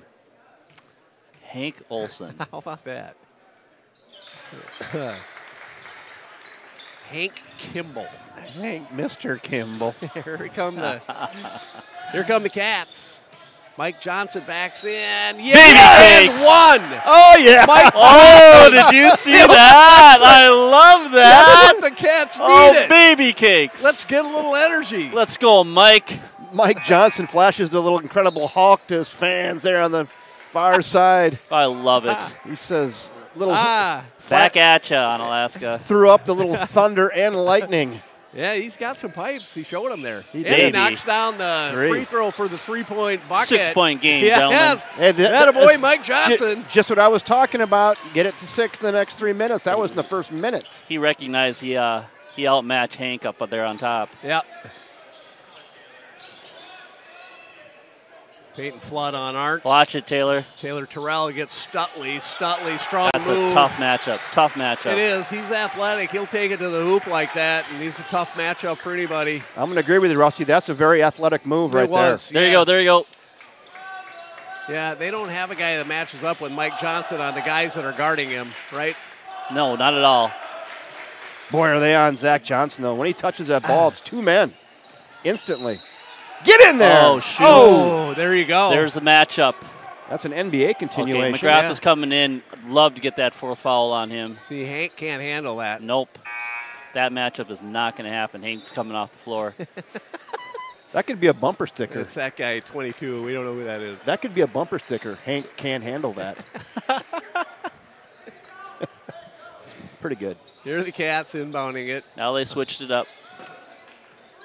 Hank Olson. How about that? Hank Kimball. Hank, Mr. Kimball. Here come the Cats. Mike Johnson backs in. Baby Yes! cakes. One! Oh, yeah. Mike Oh, did you see that? I love that. That's what the Cats Oh, needed. baby cakes. Let's get a little energy. Let's go, Mike. Mike Johnson flashes the little Incredible Hulk to his fans there on the far side. I love it. He says, little Back at ya on Alaska. threw up the little thunder and lightning. Yeah, he's got some pipes. He showed them there. He and he did. knocks down the Three. free throw for the three-point bucket. 6-point game, Yeah, gentlemen. yes. Hey, That boy, that's Mike Johnson. Just what I was talking about. Get it to 6 in the next 3 minutes. That was in the first minute. He recognized he outmatched Hank up there on top. Yep. Peyton Flood on Arndt. Watch it, Taylor. Taylor Terrell gets Stutley. Stutley, strong That's move. a tough matchup. Tough matchup. It is. He's athletic. He'll take it to the hoop like that, and he's a tough matchup for anybody. I'm going to agree with you, Rusty. That's a very athletic move right It was. There you yeah. go. There you go. Yeah, they don't have a guy that matches up with Mike Johnson on the guys that are guarding him, right? No, not at all. there. Boy, are they on Zach Johnson, though. When he touches that ball, it's 2 men instantly. Get in there. Oh, shoot. Oh, there you go. There's the matchup. That's an NBA continuation. Okay, McGrath yeah. is coming in. I'd love to get that fourth foul on him. See, Hank can't handle that. Nope. That matchup is not going to happen. Hank's coming off the floor. That could be a bumper sticker. It's that guy, 22. We don't know who that is. That could be a bumper sticker. Hank can't handle that. Pretty good. Here are the Cats inbounding it. Now they switched it up.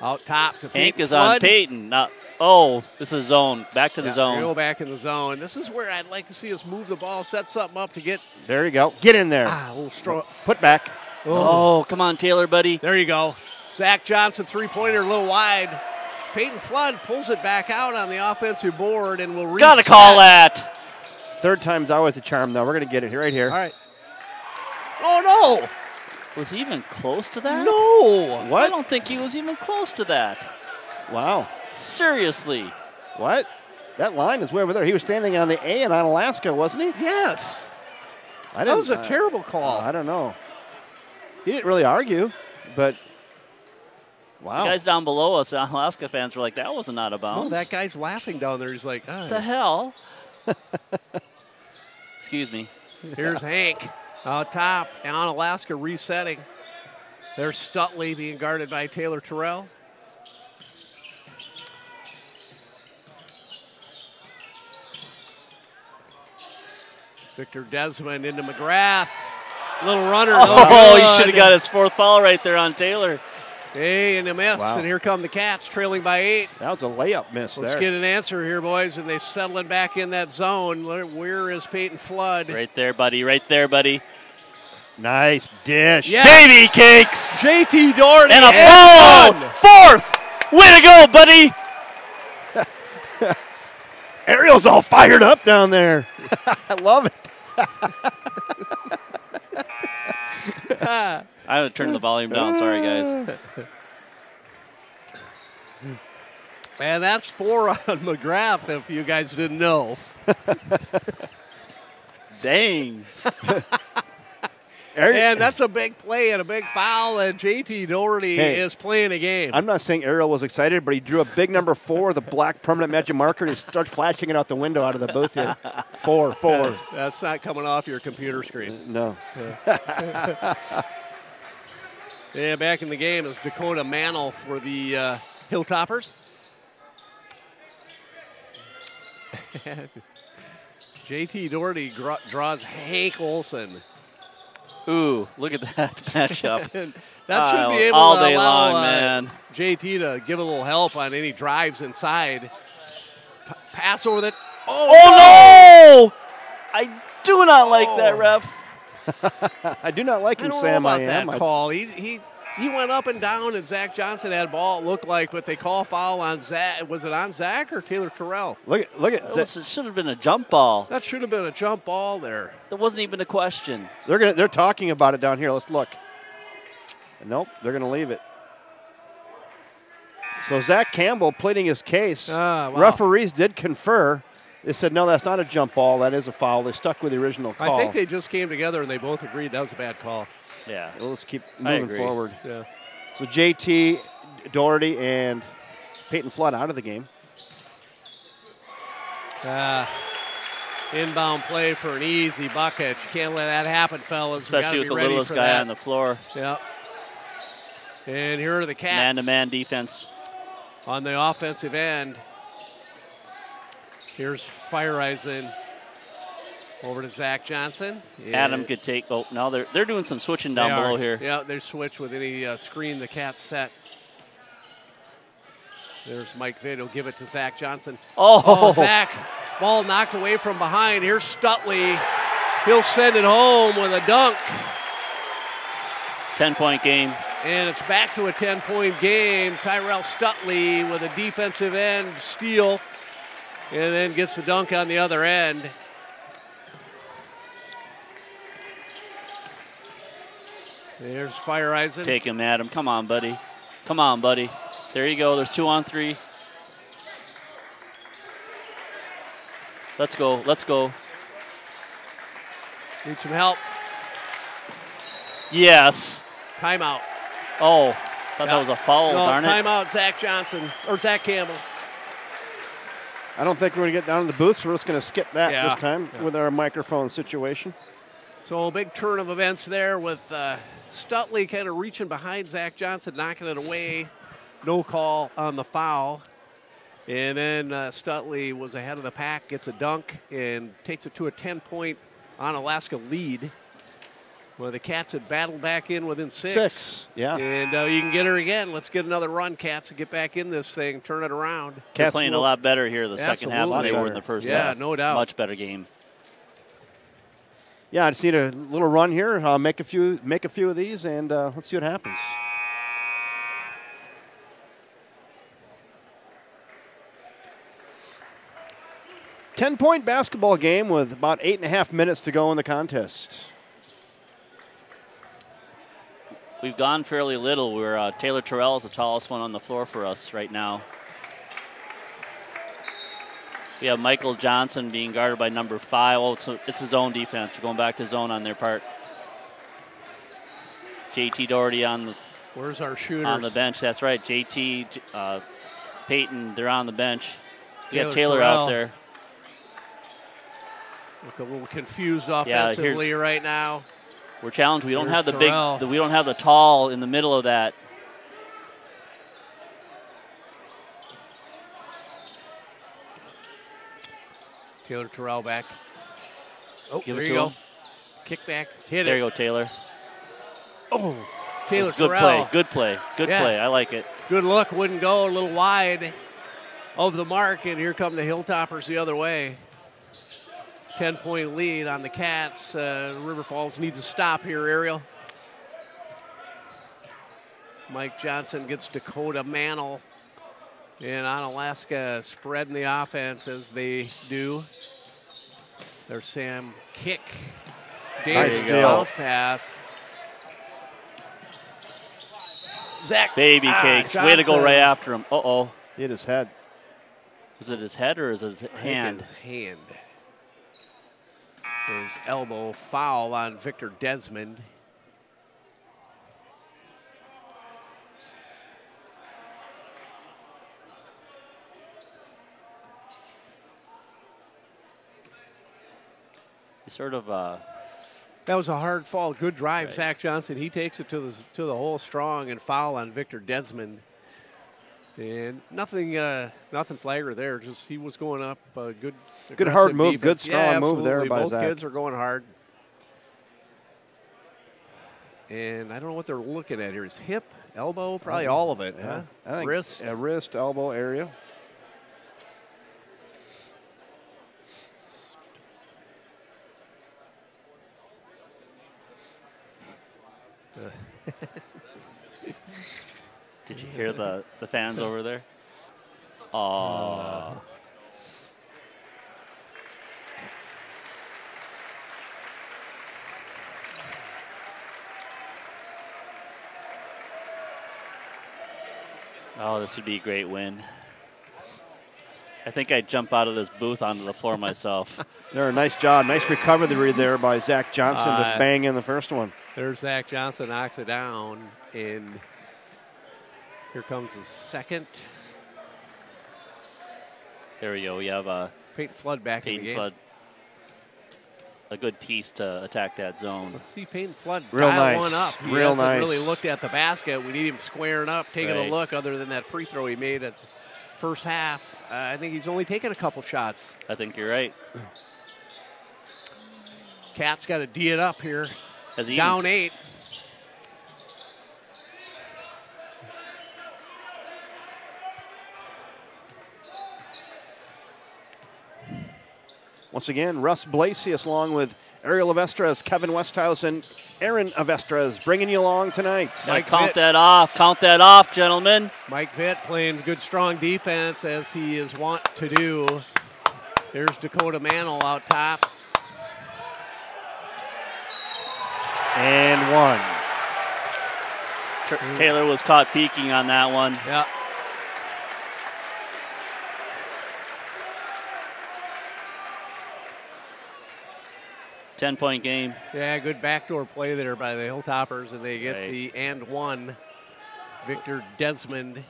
Out top to Hank Peyton is on Flood. Peyton. Now, oh, this is zone. Back to the Yeah, zone. Go back in the zone. This is where I'd like to see us move the ball, set something up to get There you go. Get in there. a little strong. Put back. Oh, come on, Taylor, buddy. There you go. Zach Johnson, three-pointer, a little wide. Peyton Flood pulls it back out on the offensive board and will reset. Gotta call that. Third time's always a charm, though. We're going to get it right here. All right. Oh, Was he even close to that? no. I What? don't think he was even close to that. Wow. Seriously. What? That line is way over there. He was standing on the A in Onalaska, wasn't he? Yes. I That was a terrible call. I don't know. He didn't really argue, but wow. The guys down below us, Alaska fans, were like, that wasn't out of Oh, bounds. that guy's laughing down there. He's like, What the hell? Excuse me. Here's Hank out top. Onalaska resetting. There's Stutley being guarded by Taylor Terrell. Victor Desmond into McGrath. Little runner. Oh, he should have got his fourth foul right there on Taylor. Hey, and a miss. Wow. And here come the Cats trailing by 8. That was a layup miss Let's there. get an answer here, boys, and they settling back in that zone. Where is Peyton Flood? Right there, buddy. Right there, buddy. Nice dish. Yeah. Baby cakes. JT Doherty And a and phone. Fourth. Way to go, buddy. Ariel's all fired up down there. I love it. I had to turn the volume down. Sorry, guys. And that's 4 on McGrath, if you guys didn't know. Dang. And that's a big play and a big foul, and JT Doherty is playing a game. I'm not saying Ariel was excited, but he drew a big number 4 with a black permanent magic marker, and he starts flashing it out the window out of the booth here. 4. That's not coming off your computer screen. No. Yeah, back in the game is Dakota Mantle for the Hilltoppers. JT Doherty draws Hank Olson. Ooh, look at that matchup. That should be able all to day allow long, man. JT to give a little help on any drives inside. Pass over that. Oh, no! I do not like that, ref. I do not like I him, don't Sam. know about I that am. call. He went up and down, and Zach Johnson had ball, it looked like, but they call foul on Zach. Was it on Zach or Taylor Terrell? Look at It should have been a jump ball. That should have been a jump ball there. There wasn't even a question. They're talking about it down here. Let's look. Nope, they're going to leave it. So Zach Campbell pleading his case. Wow. Referees did confer. They said, no, that's not a jump ball. That is a foul. They stuck with the original call. I think they just came together and they both agreed that was a bad call. Yeah. Well, let's keep I moving agree. forward. Yeah. So JT, Doherty, and Peyton Flood out of the game. Inbound play for an easy bucket. You can't let that happen, fellas. Especially with the littlest guy on the floor. Yep. And here are the Cats. Man-to-man defense. On the offensive end. Here's Fireisen over to Zach Johnson. Adam could take. Oh, no, they're doing some switching down below here. Yeah, they switch with any screen the Cats set. There's Mike Vitt. He'll give it to Zach Johnson. Oh, Zach. Ball knocked away from behind. Here's Stutley. He'll send it home with a dunk. 10-point game. And it's back to a 10-point game. Tyrell Stutley with a defensive end steal. And then gets the dunk on the other end. There's Fireisen. Take him, Adam. Come on, buddy. Come on, buddy. There you go. There's 2 on 3. Let's go. Let's go. Need some help. Yes. Timeout. Oh, thought that was a foul, darn it. Timeout, Zach Johnson, or Zach Campbell. I don't think we're going to get down to the booth, so we're just going to skip that this time with our microphone situation. So a big turn of events there with Stutley kind of reaching behind Zach Johnson, knocking it away. No call on the foul. And then Stutley was ahead of the pack, gets a dunk, and takes it to a 10-point Onalaska lead. Well, the Cats had battled back in within 6. Yeah. And you can get her again. Let's get another run, Cats, and get back in this thing, turn it around. They're playing a lot better here the second half than they were in the first half. Yeah, no doubt. Much better game. Yeah, I just need a little run here. Make a few of these, and let's see what happens. Ten-point basketball game with about 8.5 minutes to go in the contest. We've gone fairly little. We're Taylor Terrell is the tallest one on the floor for us right now. We have Michael Johnson being guarded by number 5. Oh, it's his own defense. We're going back to zone on their part. JT Doherty on the Where's our shooters? On the bench. That's right. JT, Peyton, they're on the bench. We got Taylor Taylor out there. Look a little confused offensively right now. We're challenged. We don't Here's have the Terrell. we don't have the tall in the middle of that. Taylor Terrell back. Oh, Give there it you to go. him. Kick back. Hit There it. you go, Taylor. Oh, Taylor That's good Terrell. play. Good play. Good Yeah. play. I like it. Good look. Wouldn't go. A little wide of the mark, and here come the Hilltoppers the other way. 10-point lead on the Cats. River Falls needs a stop here, Ariel. Mike Johnson gets Dakota Mantle. And Onalaska spreading the offense as they do. There's Sam Kick. Nice Davis deal. bounce pass. Zach. Baby cakes. Way to go Johnson. right after him. Uh-oh. Hit his head. Is it his head or is it his hand? His hand. His elbow foul on Victor Desmond. He sort of That was a hard fall. Good drive, Zach Johnson. He takes it to the hole strong and foul on Victor Desmond. And nothing flagrant there. Just he was going up. Good hard aggressive move. defense. Good strong Yeah, move there absolutely. by Both Zach. kids are going hard. And I don't know what they're looking at here. Is hip, elbow, probably all of it. Huh? I think Wrist. wrist, elbow area. Did you hear the fans over there? Oh. Oh, this would be a great win. I think I'd jump out of this booth onto the floor myself. There, a nice job. Nice recovery there by Zach Johnson to bang in the first one. There's Zach Johnson, knocks it down, and here comes the second. There we go. We have Peyton Flood back in the Peyton game. Flood, a good piece to attack that zone. Let's see Peyton Flood Real dial nice. one up. He Real hasn't nice. really looked at the basket. We need him squaring up, taking Right. a look, other than that free throw he made at the first half. I think he's only taken a couple shots. I think you're right. Cat's got to D it up here. Has he Down even 8. Once again, Russ Blasius along with Ariel Avestres, Kevin Westhouse, and Aaron Avestres bringing you along tonight. Gotta Mike count Vitt. that off. Count that off, gentlemen. Mike Vitt playing good, strong defense as he is wont to do. There's Dakota Mantle out top. And one. Taylor was caught peeking on that one. Yeah. Ten-point game. Yeah, good backdoor play there by the Hilltoppers, and they get Right. the and one. Victor Desmond,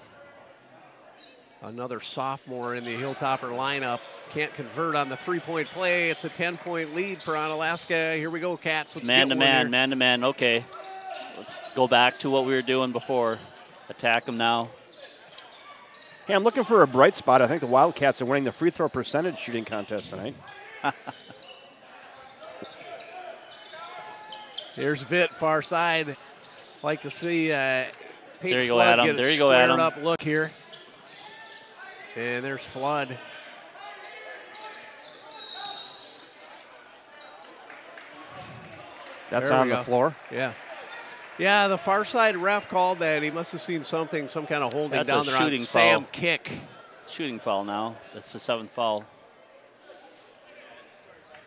another sophomore in the Hilltopper lineup, can't convert on the three-point play. It's a 10-point lead for Onalaska. Here we go, Cats. It's Let's get one here. man-to-man, man-to-man. Okay. Let's go back to what we were doing before. Attack them now. Hey, I'm looking for a bright spot. I think the Wildcats are winning the free throw percentage shooting contest tonight. There's Vitt, far side. Like to see Peyton There you go, Flood Adam. get a There you go, squared Adam. up look here. And there's Flood. That's There we on the go. floor. Yeah. Yeah, the far side ref called that. He must have seen something, some kind of holding That's down a there on shooting Sam foul. Kick. Shooting foul now. That's the 7th foul.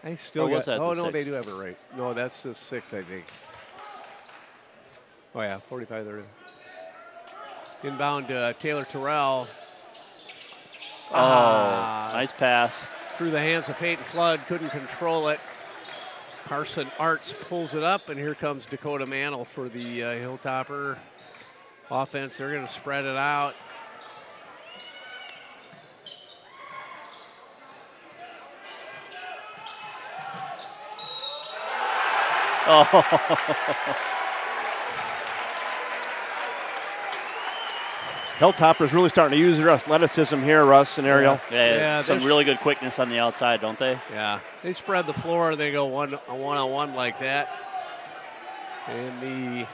I still Or got, was that oh, the no, they sixth? do have it right. No, that's the 6, I think. Oh, yeah, 45-30. Inbound Taylor Terrell. Oh, nice pass. Through the hands of Peyton Flood, couldn't control it. Carson Arts pulls it up, and here comes Dakota Mantle for the Hilltopper offense. They're going to spread it out. Hilltoppers really starting to use their athleticism here, Russ and Ariel. Yeah, some there's- really good quickness on the outside, don't they? Yeah, they spread the floor and they go one-on-one like that. And the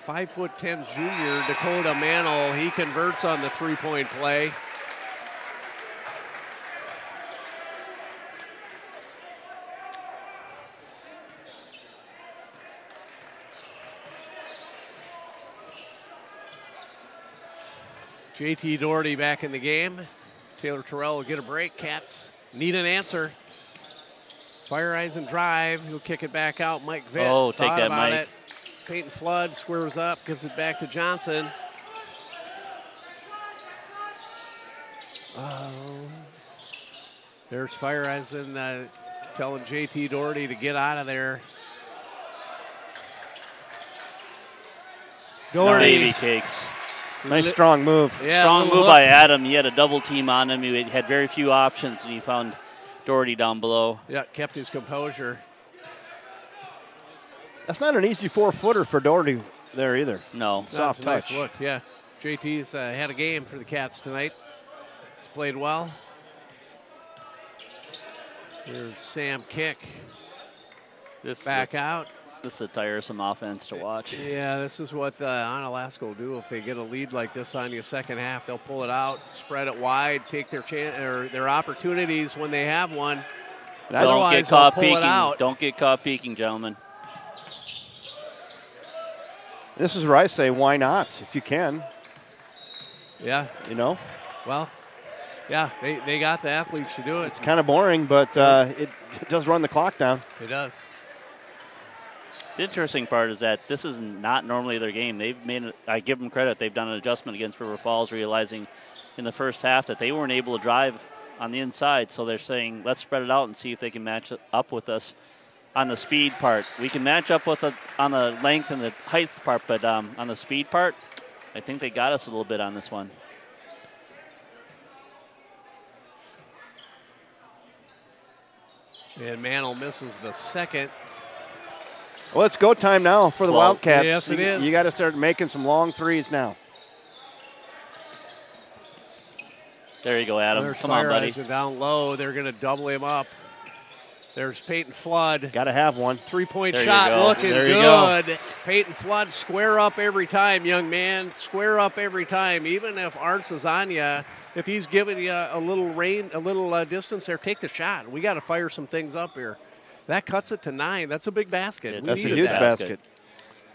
5'10" junior Dakota Mantle, he converts on the three-point play. JT Doherty back in the game. Taylor Terrell will get a break. Cats need an answer. Fire eyes and drive. He'll kick it back out. Mike Vitt. Oh, take thought that, about Mike. it. Peyton Flood squares up, gives it back to Johnson. There's Fire eyes and telling JT Doherty to get out of there. Doherty. Baby cakes. Nice strong move. Yeah, Strong little move hook. by Adam. He had a double team on him. He had very few options, and he found Doherty down below. Yeah, kept his composure. That's not an easy 4-footer for Doherty there either. No. Soft That's a touch. nice look. Yeah, JT's had a game for the Cats tonight. He's played well. Here's Sam Kick This back out. This is a tiresome offense to watch. Yeah, this is what Onalaska will do if they get a lead like this on you second half. They'll pull it out, spread it wide, take their chance or their opportunities when they have one. Don't Otherwise, get caught they'll pull it peeking. out. Don't get caught peeking, gentlemen. This is where I say, why not? If you can, Yeah, you know. well, yeah, they got the athletes to do it. It's kind of boring, but it does run the clock down. It does. The interesting part is that this is not normally their game. They've made, I give them credit, they've done an adjustment against River Falls, realizing in the first half that they weren't able to drive on the inside. So they're saying, let's spread it out and see if they can match it up with us on the speed part. We can match up with it on the length and the height part, but on the speed part, I think they got us a little bit on this one. And Mantle misses the second. Well, it's go time now for the Well, Wildcats. yes, it is. You got to start making some long threes now. There you go, Adam. There's Come on, buddy. Fire down low. They're going to double him up. There's Peyton Flood. Got to have one. Three-point There you shot go. looking There you go. good. Peyton Flood, square up every time, young man. Square up every time. Even if Arts is on you, if he's giving you a little distance there, take the shot. We got to fire some things up here. That cuts it to 9. That's a big basket. It's We That's a needed huge that. basket.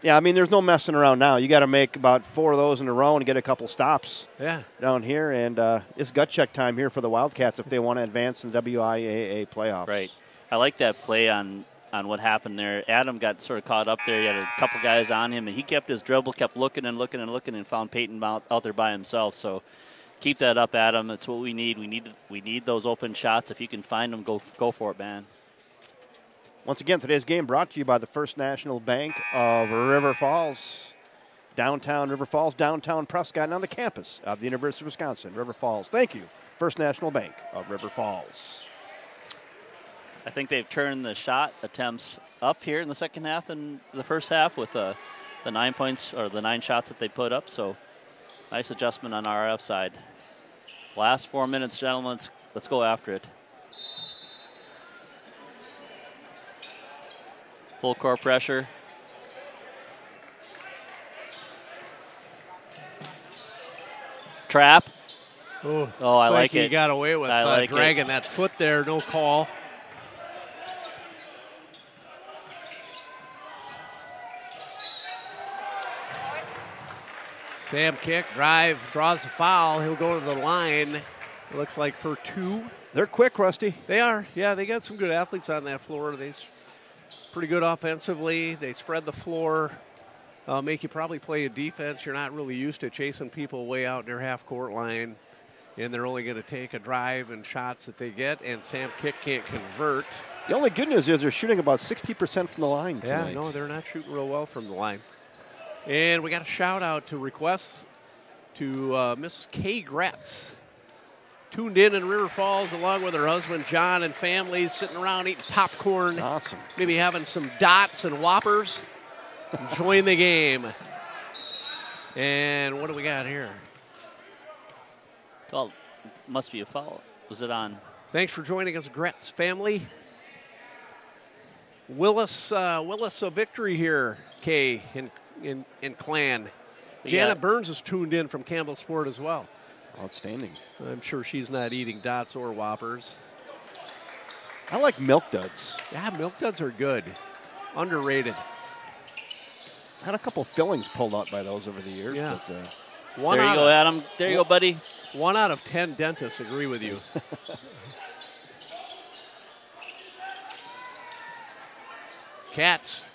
Yeah, I mean, there's no messing around now. You got to make about 4 of those in a row and get a couple stops Yeah. down here. And it's gut check time here for the Wildcats if they want to advance in the WIAA playoffs. Right. I like that play on what happened there. Adam got sort of caught up there. He had a couple guys on him, and he kept his dribble, kept looking and looking and looking, and found Peyton out there by himself. So keep that up, Adam. That's what we need. We need those open shots. If you can find them, go for it, man. Once again, today's game brought to you by the First National Bank of River Falls. Downtown River Falls, downtown Prescott, and on the campus of the University of Wisconsin, River Falls. Thank you, First National Bank of River Falls. I think they've turned the shot attempts up here in the second half than the first half with the 9 points or the 9 shots that they put up. So nice adjustment on RF side. Last 4 minutes, gentlemen. Let's go after it. Full court pressure. Trap. Oh, I like He it. got away with I like dragging that foot there. No call. Sam kick, drive, draws a foul. He'll go to the line. It looks like for 2. They're quick, Rusty. They are. Yeah, they got some good athletes on that floor. They're pretty good offensively. They spread the floor, make you probably play a defense. You're not really used to chasing people way out in their half-court line, and they're only going to take a drive and shots that they get, and Sam Kick can't convert. The only good news is they're shooting about 60% from the line tonight. Yeah, no, they're not shooting real well from the line. And we got a shout-out to requests to Miss Kay Gretz. Tuned in River Falls along with her husband, John, and family, sitting around eating popcorn. Awesome. Maybe having some dots and whoppers. Enjoying the game. And what do we got here? Called. Must be a foul. Was it on? Thanks for joining us, Gretz family. Willis a victory here, Kay, in Clan. Janet Burns is tuned in from Campbell Sport as well. Outstanding. I'm sure she's not eating dots or whoppers. I like Milk Duds. Yeah, Milk Duds are good. Underrated. Had a couple fillings pulled out by those over the years. Yeah. But, There you go, Adam. There you go, buddy. 1 out of 10 dentists agree with you. Cats,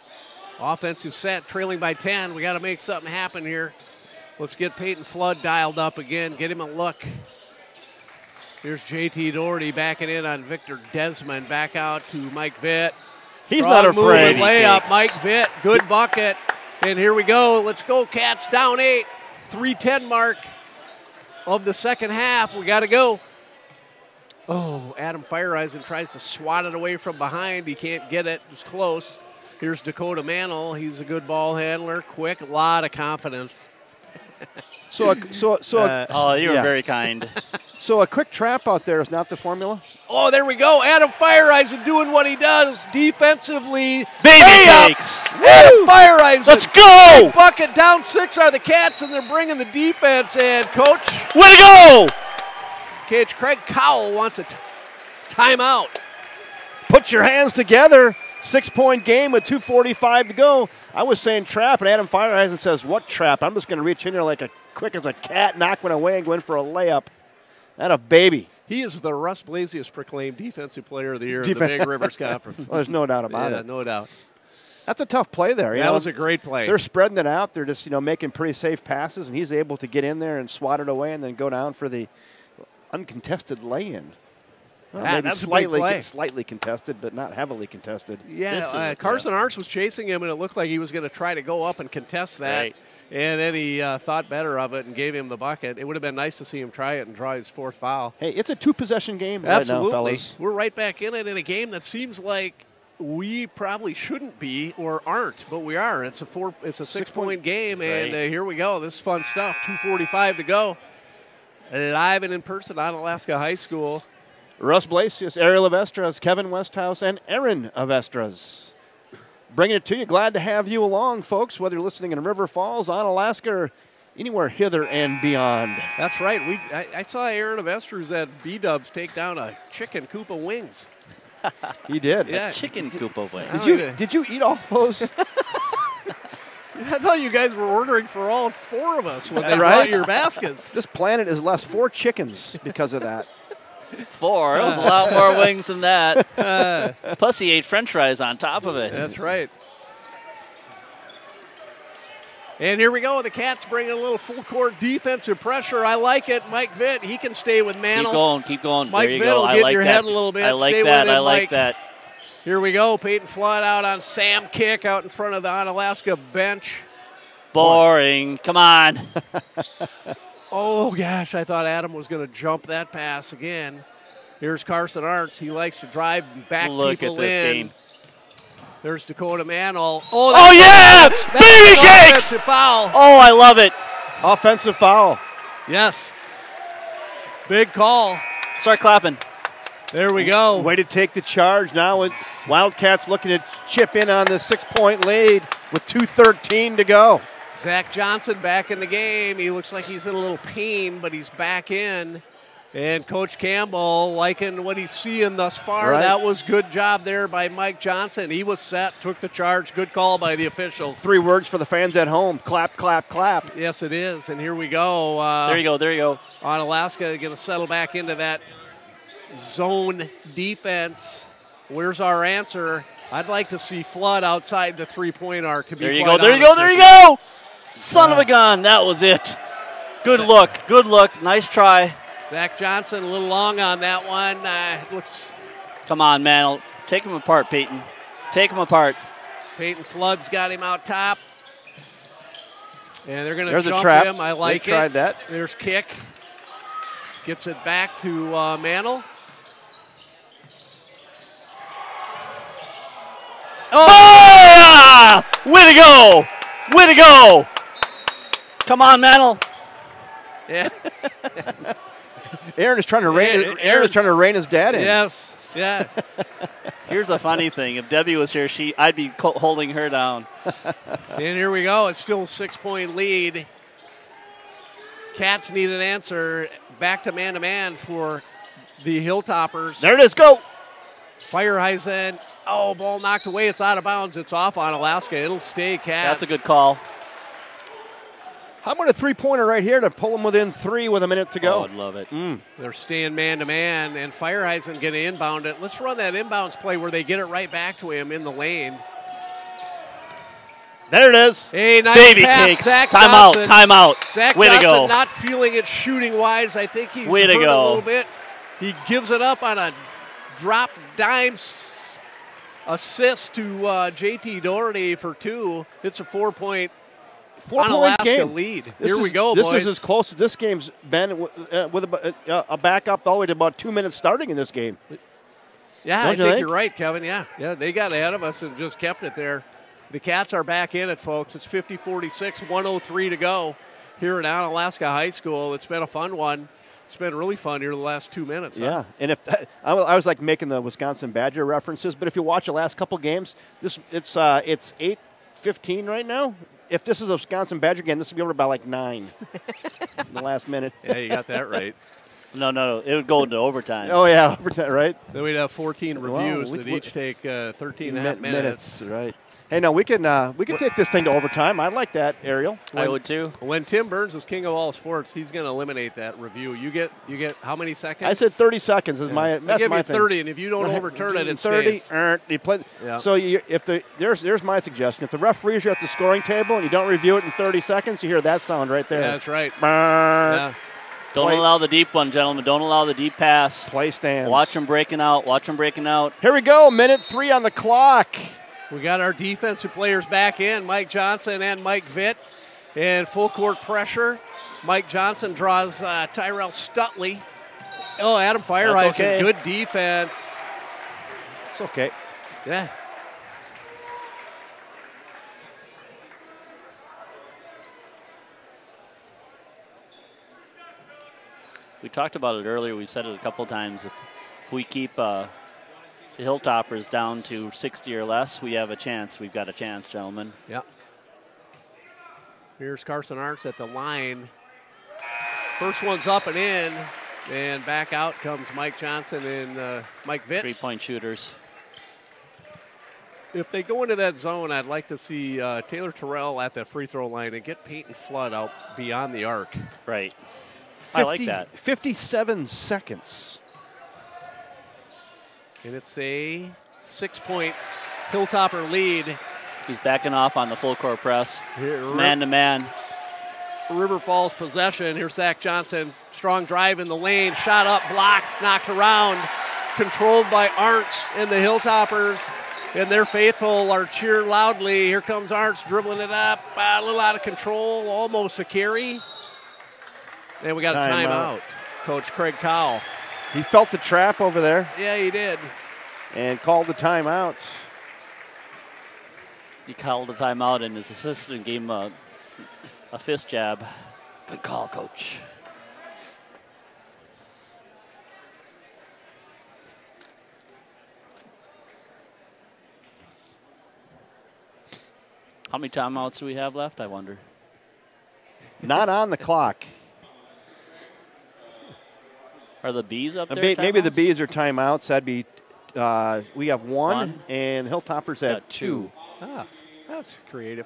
offensive set, trailing by 10. We got to make something happen here. Let's get Peyton Flood dialed up again. Get him a look. Here's JT Doherty backing in on Victor Desmond. Back out to Mike Vitt. he's Strong not move afraid. and layup, Mike Vitt. Good bucket. And here we go. Let's go, Cats. Down 8. 3:10 mark of the second half. We got to go. Oh, Adam Fireisen tries to swat it away from behind. He can't get it. It's close. Here's Dakota Mantle. He's a good ball handler. Quick, a lot of confidence. So Oh, you were yeah. very kind. So a quick trap out there is not the formula? Oh, there we go. Adam Fireisen doing what he does defensively. Baby Layup. cakes. Adam Fireisen. Let's go. Big bucket. Down 6 are the Cats, and they're bringing the defense in. Coach Way to go. Craig Cowell wants a timeout. Put your hands together. 6-point game with 2:45 to go. I was saying trap, and Adam Fireisen says, what trap? I'm just going to reach in there like a quick as a cat, knock one away, and go in for a layup. That a baby. He is the Russ Blasius proclaimed Defensive Player of the Year in the Big Rivers Conference. Well, there's no doubt about Yeah, it. no doubt. That's a tough play there. That was a great play. They're spreading it out. They're just making pretty safe passes, and he's able to get in there and swat it away and then go down for the uncontested lay-in. Well, That's maybe a big play. slightly contested, but not heavily contested. Yeah, Carson Arts was chasing him, and it looked like he was going to try to go up and contest that. Right. And then he thought better of it and gave him the bucket. It would have been nice to see him try it and draw his fourth foul. Hey, it's a 2-possession game Absolutely. right now, fellas. We're right back in it in a game that seems like we probably shouldn't be or aren't, but we are. It's a 6-point game, and here we go. This is fun stuff. 2:45 to go. Live and in person on Alaska High School. Russ Blasius, Ariel of Estras, Kevin Westhouse, and Aaron of Estras. Bringing it to you. Glad to have you along, folks, whether you're listening in River Falls, Onalaska, or anywhere hither and beyond. That's right. I saw Aaron of Esters at B-Dubs take down a chicken coop of wings. He did. Yeah. Chicken Koopa wing. Did you eat all those? I thought you guys were ordering for all four of us when they Right? brought your baskets. This planet has lost 4 chickens because of that. 4. It was a lot more wings than that. Plus, he ate French fries on top of it. That's right. And here we go. The Cats bringing a little full-court defensive pressure. I like it. Mike Vitt, he can stay with Mantle. Keep going. Mike there you Vitt go. will I get in like your that. head a little bit. I like Stay that. with it, I like Mike. that. Here we go. Peyton Flood out on Sam Kick out in front of the Onalaska bench. Boring. Come on. Oh, gosh, I thought Adam was going to jump that pass again. Here's Carson Arts. He likes to drive and back Look people at this in. game. There's Dakota Mantle. Oh, yeah! Baby an cakes! offensive foul. Oh, I love it. Offensive foul. Yes. Big call. Start clapping. There we go. Way to take the charge. Now with Wildcats looking to chip in on the 6-point lead with 2:13 to go. Zach Johnson back in the game. He looks like he's in a little pain, but he's back in. And Coach Campbell liking what he's seeing thus far. Right. That was good job there by Mike Johnson. He was set, took the charge. Good call by the officials. 3 words for the fans at home. Clap, clap, clap. Yes, it is. And here we go. There you go. There you go. Onalaska going to settle back into that zone defense. Where's our answer? I'd like to see Flood outside the 3-point arc. To be There you quite go. There you honest go. There with you go. Son of a gun. That was it. Good look. Good look. Nice try. Zach Johnson a little long on that one. Looks Come on, man. Take him apart, Peyton. Take him apart. Peyton Flood's got him out top. And they're going to There's a jump trap. him. I like They it. tried that. There's kick. Gets it back to Mantle. Oh, yeah! Way to go! Way to go! Come on, Mantle. Yeah. Aaron is trying to rein his dad in. Yes. Yeah. Here's the funny thing. If Debbie was here, I'd be holding her down. And here we go. It's still a 6-point lead. Cats need an answer. Back to man for the Hilltoppers. There it is. Go. Fireheisen. Oh, ball knocked away. It's out of bounds. It's off on Alaska. It'll stay Cats. That's a good call. How about a 3-pointer right here to pull them within 3 with a minute to go? Oh, I'd love it. They're staying man-to-man, and Fireheisen going to inbound it. Let's run that inbounds play where they get it right back to him in the lane. There it is. Hey, nice Baby pass, cakes. Zach Timeout. Johnson. Timeout. Zach Way Johnson to go. not feeling it shooting-wise. I think he's Way to hurt go. a little bit. He gives it up on a drop dime assist to JT Doherty for 2. It's a 4-point 4-point Onalaska game. lead. This Here we is- go, This boys. is as close as this game's been with a backup all the way to about 2 minutes starting in this game. Yeah, Don't I you think think? you're right, Kevin. Yeah, they got ahead of us and just kept it there. The Cats are back in it, folks. It's 50-46, 1:03 to go here at Onalaska High School. It's been a fun one. It's been really fun here the last 2 minutes. huh? Yeah, and if I was like making the Wisconsin Badger references, but if you watch the last couple games, it's 8:15 right now. If this is a Wisconsin Badger game, this will be over by like 9 in the last minute. Yeah, you got that right. No. It would go into overtime. Oh yeah, overtime, right? Then we'd have 14 Well, reviews we- that each take 13 and a half minutes. Right. Hey, no, we can take this thing to overtime. I like that, Ariel. I would too. When Tim Burns is king of all sports, he's going to eliminate that review. You get how many seconds? I said 30 seconds is my. I That's give my you thing. 30, and if you don't overturn it, it 30. stays. You play. Yeah. So there's my suggestion. If the referees are at the scoring table and you don't review it in 30 seconds, you hear that sound right there. Yeah, that's right. Brrr. Yeah. Don't allow the deep one, gentlemen. Don't allow the deep pass. Play stands. Watch them breaking out. Watch them breaking out. Here we go. Minute 3 on the clock. We got our defensive players back in, Mike Johnson and Mike Vitt, and full court pressure. Mike Johnson draws Tyrell Stutley. Oh, Adam Fireisen, okay. Good defense. It's okay. Yeah. We talked about it earlier. We've said it a couple times. If we keep the Hilltoppers down to 60 or less, we have a chance. We've got a chance, gentlemen. Yep. Here's Carson Arts at the line. First one's up and in, and back out comes Mike Johnson and Mike Vitt. 3-point shooters. If they go into that zone, I'd like to see Taylor Terrell at the free throw line and get Peyton Flood out beyond the arc. Right. I like that. 57 seconds. And it's a 6-point Hilltopper lead. He's backing off on the full court press. Here, It's man-to-man. River Falls possession. Here's Zach Johnson. Strong drive in the lane. Shot up, blocked, knocked around. Controlled by Arntz and the Hilltoppers. And their faithful are cheering loudly. Here comes Arntz dribbling it up. A little out of control. Almost a carry. And we got a timeout. Coach Craig Cowell. He felt the trap over there Yeah, he did. and called the timeout. He called the timeout, and his assistant gave him a fist jab. Good call, coach. How many timeouts do we have left, I wonder? Not on the clock. Are the Bees up there? Maybe the timeouts? Bees are timeouts. That'd be, we have one, and Hilltoppers have Got 2. Ah, that's creative.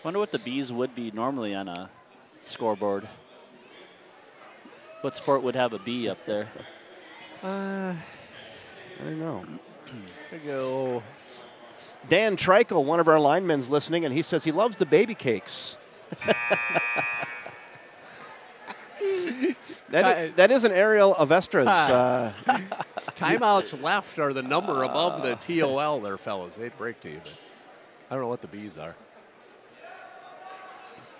Wonder what the Bees would be normally on a scoreboard. What sport would have a bee up there? I don't know. I go. Dan Treichel, one of our linemen's listening, and he says he loves the baby cakes. That is an Ariel Avestra's. Timeouts left are the number above the TOL there, fellas. They'd break to you, but I don't know what the Bees are.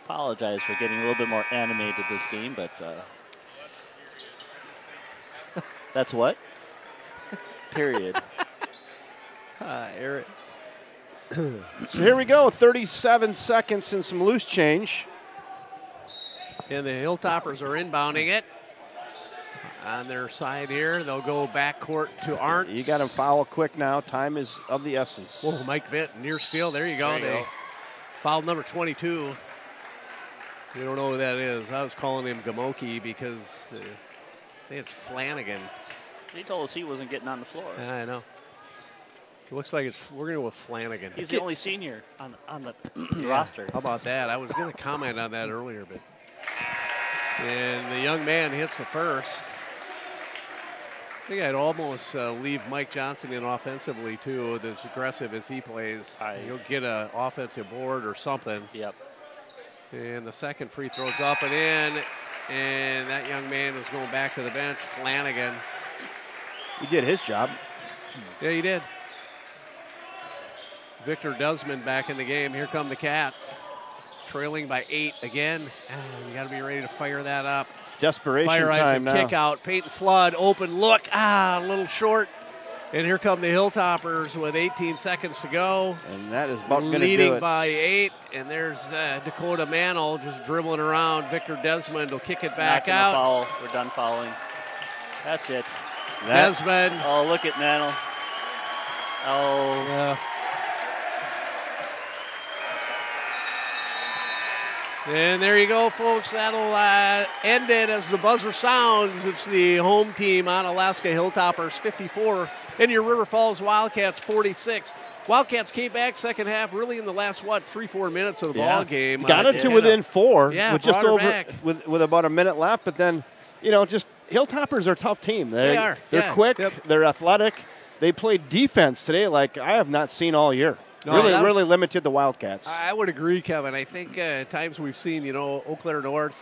Apologize for getting a little bit more animated this game, but that's what? Period. Eric. So here we go, 37 seconds and some loose change. And the Hilltoppers are inbounding it. On their side here, they'll go backcourt to Arntz. You got to foul quick now. Time is of the essence. Whoa, Mike Vitt, near steal. There you go. They fouled number 22. You don't know who that is. I was calling him Gamoki because I think it's Flanagan. He told us he wasn't getting on the floor. Yeah, I know. It looks like we're going to go with Flanagan. He's the only senior on the roster. How about that? I was going to comment on that earlier, but. And the young man hits the first. I think I'd almost leave Mike Johnson in offensively, too, as aggressive as he plays. He'll get an offensive board or something. Yep. And the second free throw's up and in. And that young man is going back to the bench, Flanagan. He did his job. Yeah, he did. Victor Desmond back in the game. Here come the Cats. Trailing by 8 again. You got to be ready to fire that up. Desperation Fire time now. kick out. Peyton Flood, open look. A little short. And here come the Hilltoppers with 18 seconds to go. And that is about going to do Leading it. by 8. And there's Dakota Mantle just dribbling around. Victor Desmond will kick it back Not out. gonna foul. We're done fouling. That's it. Desmond. Oh, look at Mantle. Oh. Yeah. And there you go, folks. That'll end it as the buzzer sounds. It's the home team, Onalaska Hilltoppers 54, and your River Falls Wildcats 46. Wildcats came back second half, really in the last 3-4 minutes of the ball game. Got it to within 4 Yeah, with just brought her over back. with about a minute left. But then, just Hilltoppers are a tough team. They are. They're Yeah. quick. Yep. They're athletic. They played defense today like I have not seen all year. No, really limited the Wildcats. I would agree, Kevin. I think times we've seen, Eau Claire North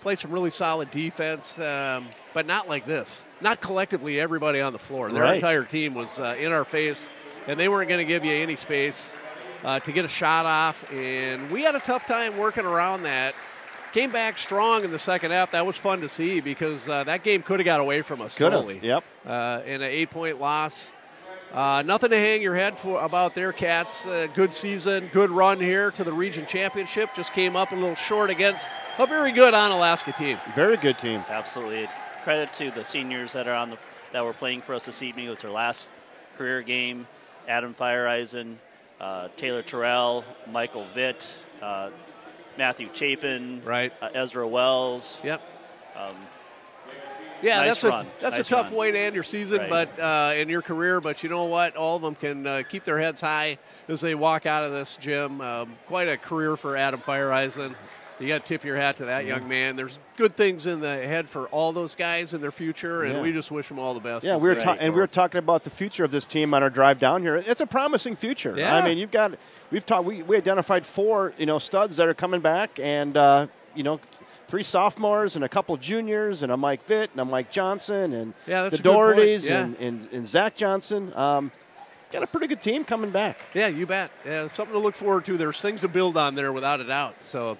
play some really solid defense, but not like this. Not collectively, everybody on the floor. Their entire team was in our face, and they weren't going to give you any space to get a shot off. And we had a tough time working around that. Came back strong in the second half. That was fun to see because that game could have got away from us totally. Yep. In an 8-point loss. Nothing to hang your head for about their Cats. Good season, good run here to the region championship. Just came up a little short against a very good Onalaska team. Very good team. Absolutely. Credit to the seniors that are that were playing for us this evening. It was their last career game. Adam Fireeisen, Taylor Terrell, Michael Vitt, Matthew Chapin, Ezra Wells. Yep. Nice run. That's a tough way to end your season, but in your career. But you know what? All of them can keep their heads high as they walk out of this gym. Quite a career for Adam Fireeisen. You got to tip your hat to that young man. There's good things in the head for all those guys in their future, and we just wish them all the best. Yeah, we were talking about the future of this team on our drive down here. It's a promising future. Yeah. I mean, we identified 4 studs that are coming back, and 3 sophomores and a couple juniors and a Mike Vitt and a Mike Johnson and the Dohertys and Zach Johnson. Got a pretty good team coming back. Yeah, you bet. Something to look forward to. There's things to build on there without a doubt. So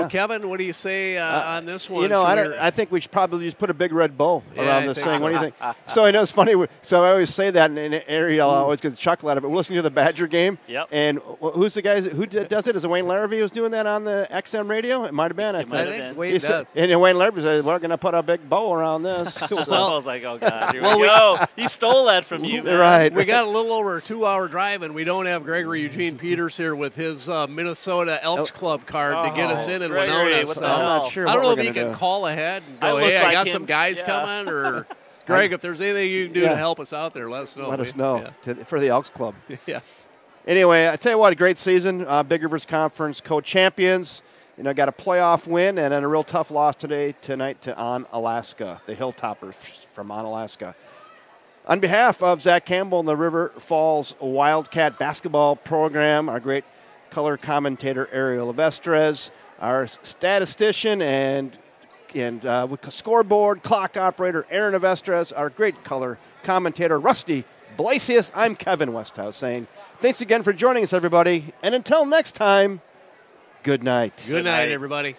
Kevin, what do you say on this one? I think we should probably just put a big red bow around this thing. What do you think? So I know it's funny. So I always say that, and Ariel always gets a chuckle out of it. We're listening to the Badger game, and who's the guy who does it? Is it Wayne Larrabee who's doing that on the XM radio? It might have been. I think Wayne does. And Wayne Larrabee said, "We're going to put a big bow around this." I was like, "Oh God, here we go." He stole that from you, man. Right? We got a little over a 2-hour drive, and we don't have Gregory Eugene Peters here with his Minnesota Elks Club card to get us in and Winona. What the I'm hell? not sure. I don't know what if we're he gonna can do. call ahead and I go, look hey, I like got him. some guys coming, or Greg, if there's anything you can do to help us out there, let us know. Let us know for the Elks Club. Yes. Anyway, I tell you what, a great season. Big Rivers Conference co-champions. Got a playoff win and then a real tough loss tonight to Onalaska, the Hilltoppers from Onalaska. On behalf of Zach Campbell and the River Falls Wildcat basketball program, our great color commentator Ariel Avestres, our statistician and scoreboard clock operator Aaron Avestres, our great color commentator Rusty Blasius. I'm Kevin Westhouse saying thanks again for joining us, everybody, and until next time, good night. Good night, everybody.